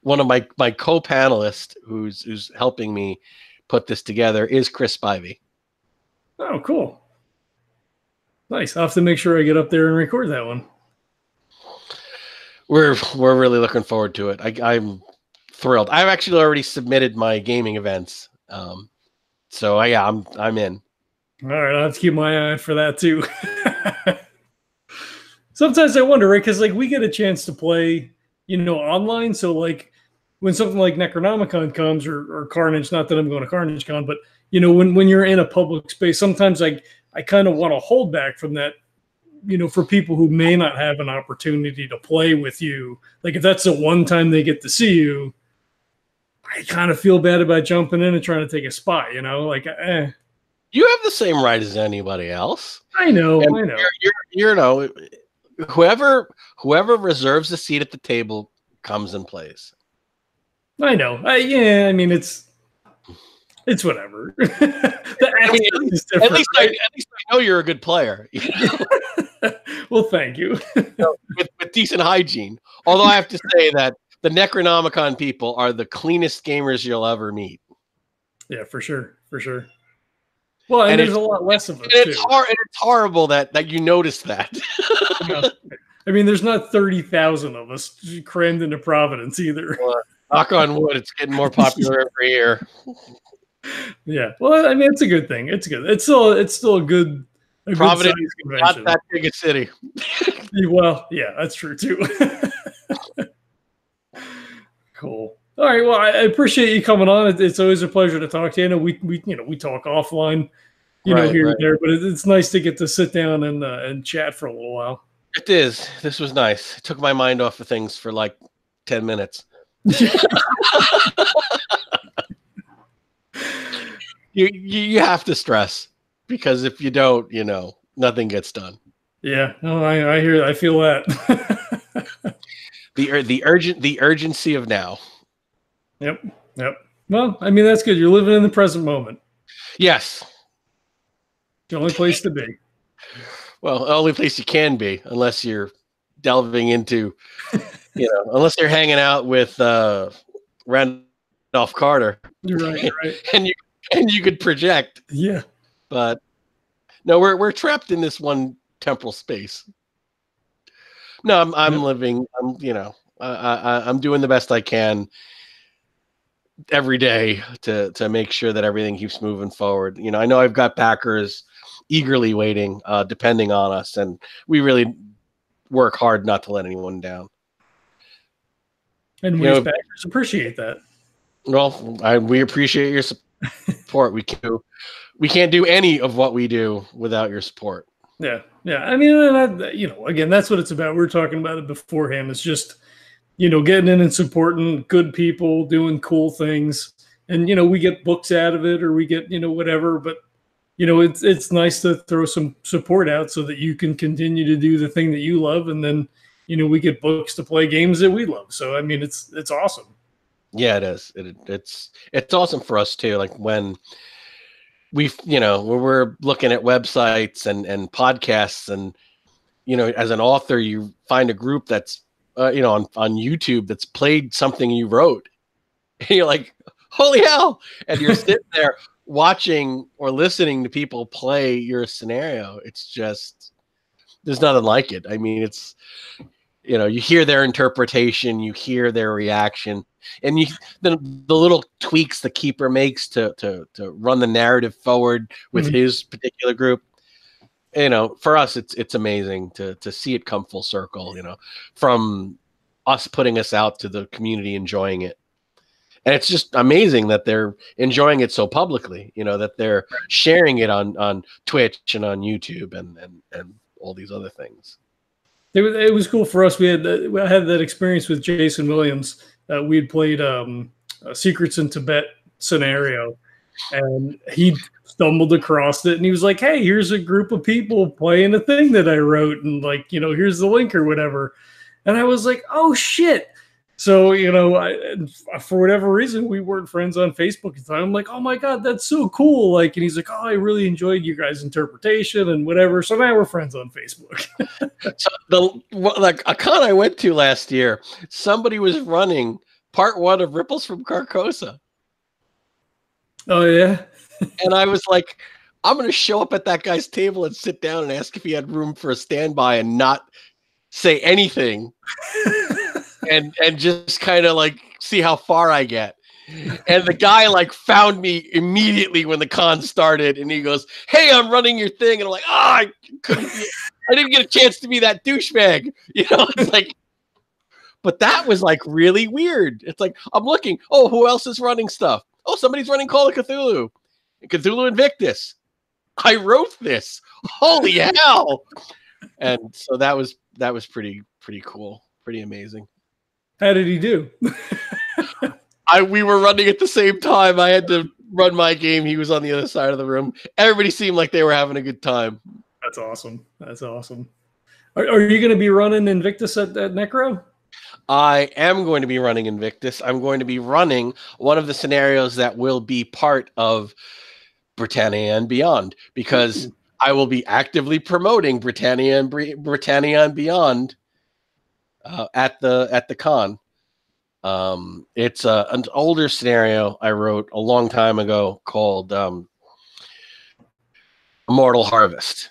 one of my co-panelists who's helping me put this together is Chris Spivey.
Oh, cool. Nice. I'll have to make sure I get up there and record that one.
We're really looking forward to it. I'm thrilled. I've actually already submitted my gaming events. So yeah, I'm in.
All right, I'll have to keep my eye out for that too. Sometimes I wonder, right? Because we get a chance to play, online. So when something like Necronomicon comes or Carnage, not that I'm going to Carnage Con, but when you're in a public space, sometimes I kind of want to hold back from that. For people who may not have an opportunity to play with you, if that's the one time they get to see you, I kind of feel bad about jumping in and trying to take a spot, You have
the same right as anybody else.
I know.
Whoever reserves a seat at the table comes and plays.
I know. It's whatever.
At least I know you're a good player.
Well, thank you.
With decent hygiene. Although I have to say that the Necronomicon people are the cleanest gamers you'll ever meet.
Yeah, for sure. Well, and there's a lot less of us, too.
It's horrible that you notice that.
There's not 30,000 of us crammed into Providence either.
Well, knock on wood, it's getting more popular every year.
Yeah, well, it's a good thing. It's good. It's still a good.
Providence is not that big a city.
Well, yeah, that's true too. Cool. All right. Well, I appreciate you coming on. It's always a pleasure to talk to you. I know we talk offline, here and there, but it's nice to get to sit down and chat for a little while. It
is. This was nice. It took my mind off of things for 10 minutes. You have to stress, because if you don't, nothing gets done.
Yeah, no, I hear that. I feel that.
the urgency of now.
Yep. Well, that's good. You're living in the present moment.
Yes.
The only place to be.
Well, the only place you can be, unless you're delving into, unless you're hanging out with Randolph Carter.
You're right.
and you could project.
Yeah.
But No, we're trapped in this one temporal space. No, I'm living. I'm doing the best I can every day to make sure that everything keeps moving forward. I know I've got backers eagerly waiting, depending on us, and we really work hard not to let anyone down.
And we as backers appreciate that.
Well, we appreciate your support. We can't do any of what we do without your support.
Yeah. I mean, again, that's what it's about. We were talking about it beforehand. It's just, getting in and supporting good people, doing cool things. And, we get books out of it or we get, whatever. But, it's nice to throw some support out so that you can continue to do the thing that you love. And then, we get books to play games that we love. So, I mean, it's awesome. Yeah,
it is. It's awesome for us, too. Like when we're looking at websites and podcasts and, as an author, you find a group that's, on YouTube that's played something you wrote. And you're like, holy hell. And you're sitting there watching or listening to people play your scenario. It's just, there's nothing like it. I mean, it's, you hear their interpretation, you hear their reaction, and the little tweaks the keeper makes to run the narrative forward with his particular group. For us, it's amazing to see it come full circle, from us putting us out to the community enjoying it. And it's just amazing that they're enjoying it so publicly, that they're sharing it on Twitch and on YouTube and all these other things.
It was cool for us. I had that experience with Jason Williams. We had played Secrets in Tibet scenario, and he stumbled across it, and he was like, "Hey, here's a group of people playing a thing that I wrote, and here's the link or whatever." And I was like, "Oh shit!" So for whatever reason, we weren't friends on Facebook at the time. I'm like, "Oh my god, that's so cool!" And he's like, "Oh, I really enjoyed you guys' interpretation and whatever." So now we're friends on Facebook.
So a con I went to last year, somebody was running part 1 of Ripples from Carcosa.
Oh yeah.
And I was like, I'm going to show up at that guy's table and sit down and ask if he had room for a standby and not say anything. and just kind of see how far I get. And the guy found me immediately when the con started, and he goes, "Hey, I'm running your thing." And I'm like, I didn't get a chance to be that douchebag. It's like, but that was really weird. It's like, I'm looking, oh, who else is running stuff? Oh, somebody's running Call of Cthulhu. Cthulhu Invictus. I wrote this. Holy hell. And so that was pretty cool. Pretty amazing.
How did he do?
We were running at the same time. I had to run my game. He was on the other side of the room. Everybody seemed like they were having a good time.
That's awesome. Are you going to be running Invictus at Necro?
I am going to be running Invictus. I'm going to be running one of the scenarios that will be part of Britannia and Beyond, because I will be actively promoting Britannia and Beyond at the con. It's an older scenario I wrote a long time ago called Immortal Harvest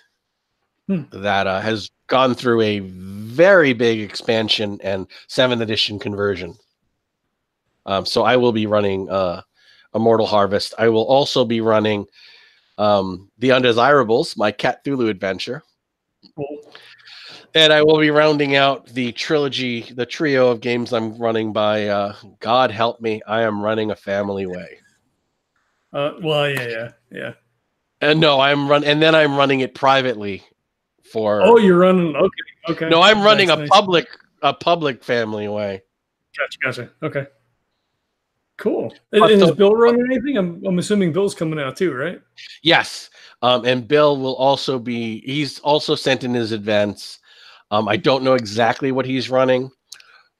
that has gone through a very big expansion and 7th edition conversion. So I will be running Immortal Harvest. I will also be running The Undesirables, my Cthulhu adventure.
Cool. And
I will be rounding out the trio of games I'm running by God help me, I am running A Family Way.
Well, yeah.
And no, I'm running it privately for.
Oh, you're running. Okay.
No, I'm running a public Family Way.
Gotcha. Okay. Cool. And is Bill running anything? I'm assuming Bill's coming out too, right?
Yes. And Bill will also be. He's also sent in his advance. I don't know exactly what he's running,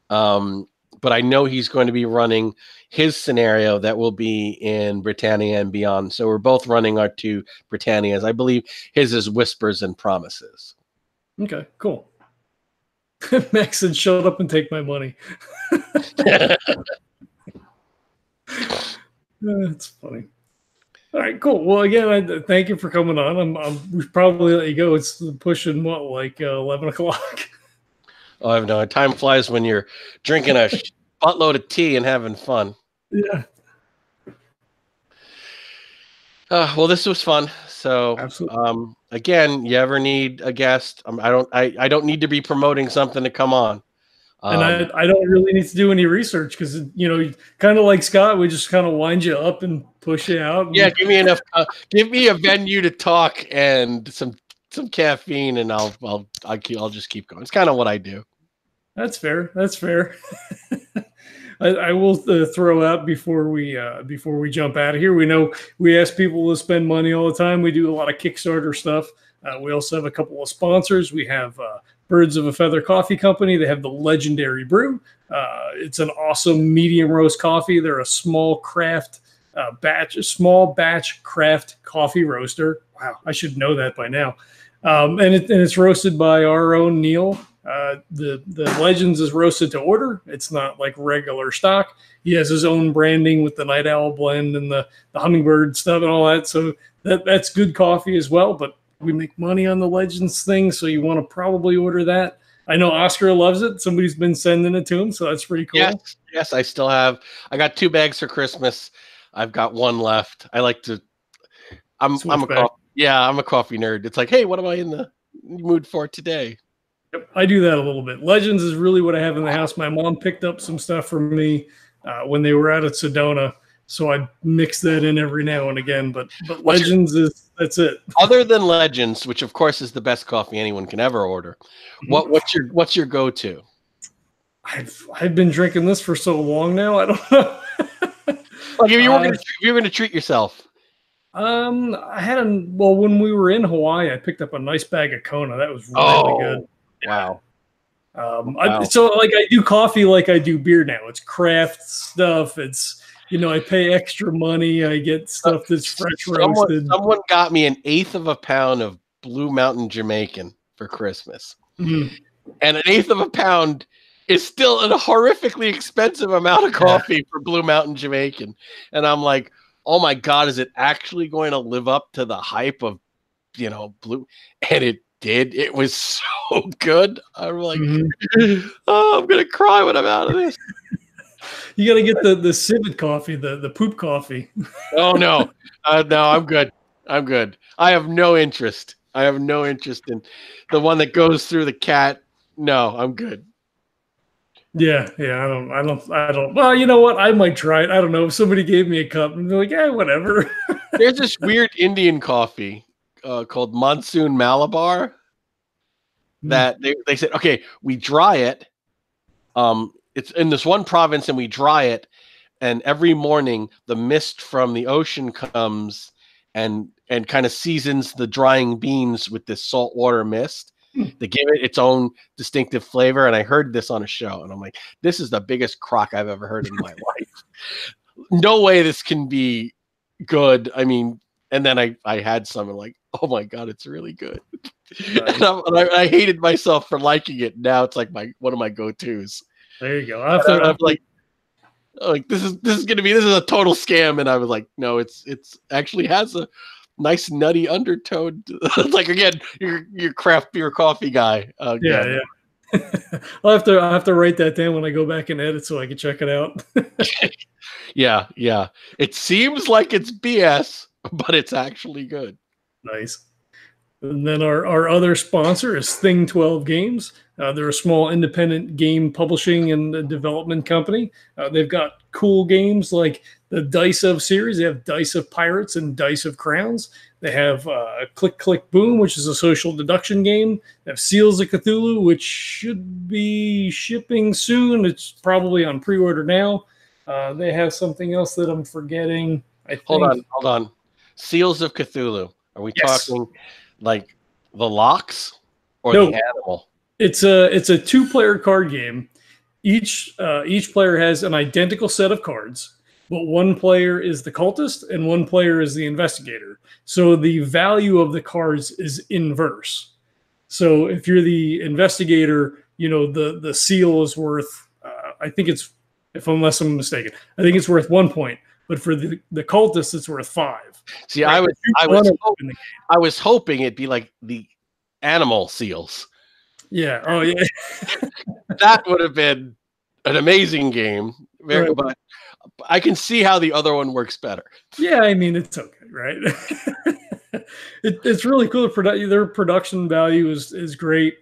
but I know he's going to be running his scenario that will be in Britannia and Beyond. So we're both running our 2 Britannias. I believe his is Whispers and Promises.
Okay, cool. Max said, "Shut up and take my money." That's funny. All right, cool. Well, again, thank you for coming on. We probably let you go. It's pushing what, like 11 o'clock.
Oh, I have no time flies when you're drinking a buttload of tea and having fun.
Yeah.
Well, this was fun. So,
Absolutely.
again, you ever need a guest? I don't need to be promoting something to come on.
And I don't really need to do any research because, kind of like Scott, we just kind of wind you up and push you out.
Yeah, give me enough. Give me a venue to talk and some caffeine, and I'll just keep going. It's kind of what I do.
That's fair. That's fair. I will throw out before we jump out of here. We know we ask people to spend money all the time. We do a lot of Kickstarter stuff. We also have a couple of sponsors. We have Birds of a Feather Coffee Company. They have the Legendary Brew. It's an awesome medium roast coffee. They're a small batch craft coffee roaster. Wow, I should know that by now. And it's roasted by our own Neil. The Legends is roasted to order. It's not like regular stock. He has his own branding with the Night Owl blend and the Hummingbird stuff and all that. So that's good coffee as well. But we make money on the Legends thing, so you want to probably order that. I know Oscar loves it. Somebody's been sending it to him, so that's pretty cool.
Yes, I still have. I got 2 bags for Christmas. I've got 1 left. I like to. I'm a coffee nerd. It's like, hey, what am I in the mood for today?
Yep, I do that a little bit. Legends is really what I have in the house. My mom picked up some stuff from me when they were out at Sedona, so I mix that in every now and again. But Legends that's it.
Other than Legends, which of course is the best coffee anyone can ever order, what's your go-to?
I've been drinking this for so long now. I don't know.
Like if you were going to treat yourself.
I had when we were in Hawaii, I picked up a nice bag of Kona. That was really good.
Wow.
So like I do coffee like I do beer now. It's craft stuff. It's I pay extra money. I get stuff that's fresh roasted.
Someone got me 1/8 of a pound of Blue Mountain Jamaican for Christmas.
Mm-hmm.
And 1/8 of a pound is still a horrifically expensive amount of coffee for Blue Mountain Jamaican. And I'm like, oh my God, is it actually going to live up to the hype of, Blue? And it did. It was so good. I'm like, oh, I'm going to cry when I'm out of this.
You got to get the civet coffee, the poop coffee.
Oh, no. No, I'm good. I'm good. I have no interest. in the one that goes through the cat. No, I'm good.
Yeah. I don't. Well, you know what? I might try it. I don't know. If somebody gave me a cup and they're like, yeah, whatever.
There's this weird Indian coffee called Monsoon Malabar that they said, okay, we dry it. It's in this one province and we dry it. And every morning the mist from the ocean comes and kind of seasons the drying beans with this saltwater mist. They give it its own distinctive flavor. And I heard this on a show and I'm like, this is the biggest crock I've ever heard in my life. No way this can be good. I mean, and then I had some and like, oh my God, it's really good. Nice. and I hated myself for liking it. Now it's like one of my go-tos.
There you go.
I'm like this is a total scam. And I was like, no, it's actually has a nice nutty undertone. It's like, again, your craft beer coffee guy.
Yeah. I'll have to write that down when I go back and edit so I can check it out.
Yeah. It seems like it's BS, but it's actually good.
Nice. And then our other sponsor is Thing 12 Games. They're a small independent game publishing and development company. They've got cool games like the Dice of series. They have Dice of Pirates and Dice of Crowns. They have Click Click Boom, which is a social deduction game. They have Seals of Cthulhu, which should be shipping soon. It's probably on pre-order now. They have something else that I'm forgetting.
Hold on. Seals of Cthulhu. Are we talking like the locks or the animal?
It's a 2-player card game. Each player has an identical set of cards, but one player is the cultist and one player is the investigator. So the value of the cards is inverse. So if you're the investigator, the seal is worth, unless I'm mistaken, I think it's worth 1 point. but for the cultists, it's worth 5.
See,
right?
I was hoping it'd be like the animal seals.
Yeah. Oh, yeah.
That would have been an amazing game.
Right.
But I can see how the other one works better.
Yeah, I mean, it's okay, right? It's really cool. Their production value is great.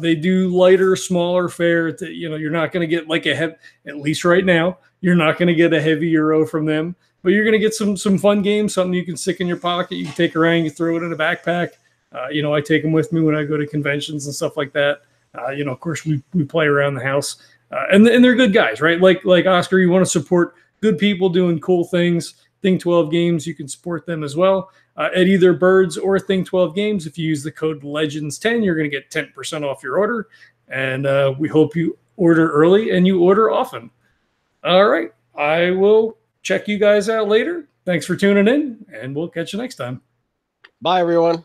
They do lighter, smaller fare. You're not going to get like at least right now, you're not going to get a heavy euro from them, but you're going to get some fun games, something you can stick in your pocket. You can take around, you throw it in a backpack. I take them with me when I go to conventions and stuff like that. Of course, we play around the house, and they're good guys, right? Like Oscar, you want to support good people doing cool things. Thing 12 Games, you can support them as well at either Birds or Thing 12 Games. If you use the code Legends10, you're going to get 10% off your order. And we hope you order early and you order often. All right. I will check you guys out later. Thanks for tuning in, and we'll catch you next time.
Bye, everyone.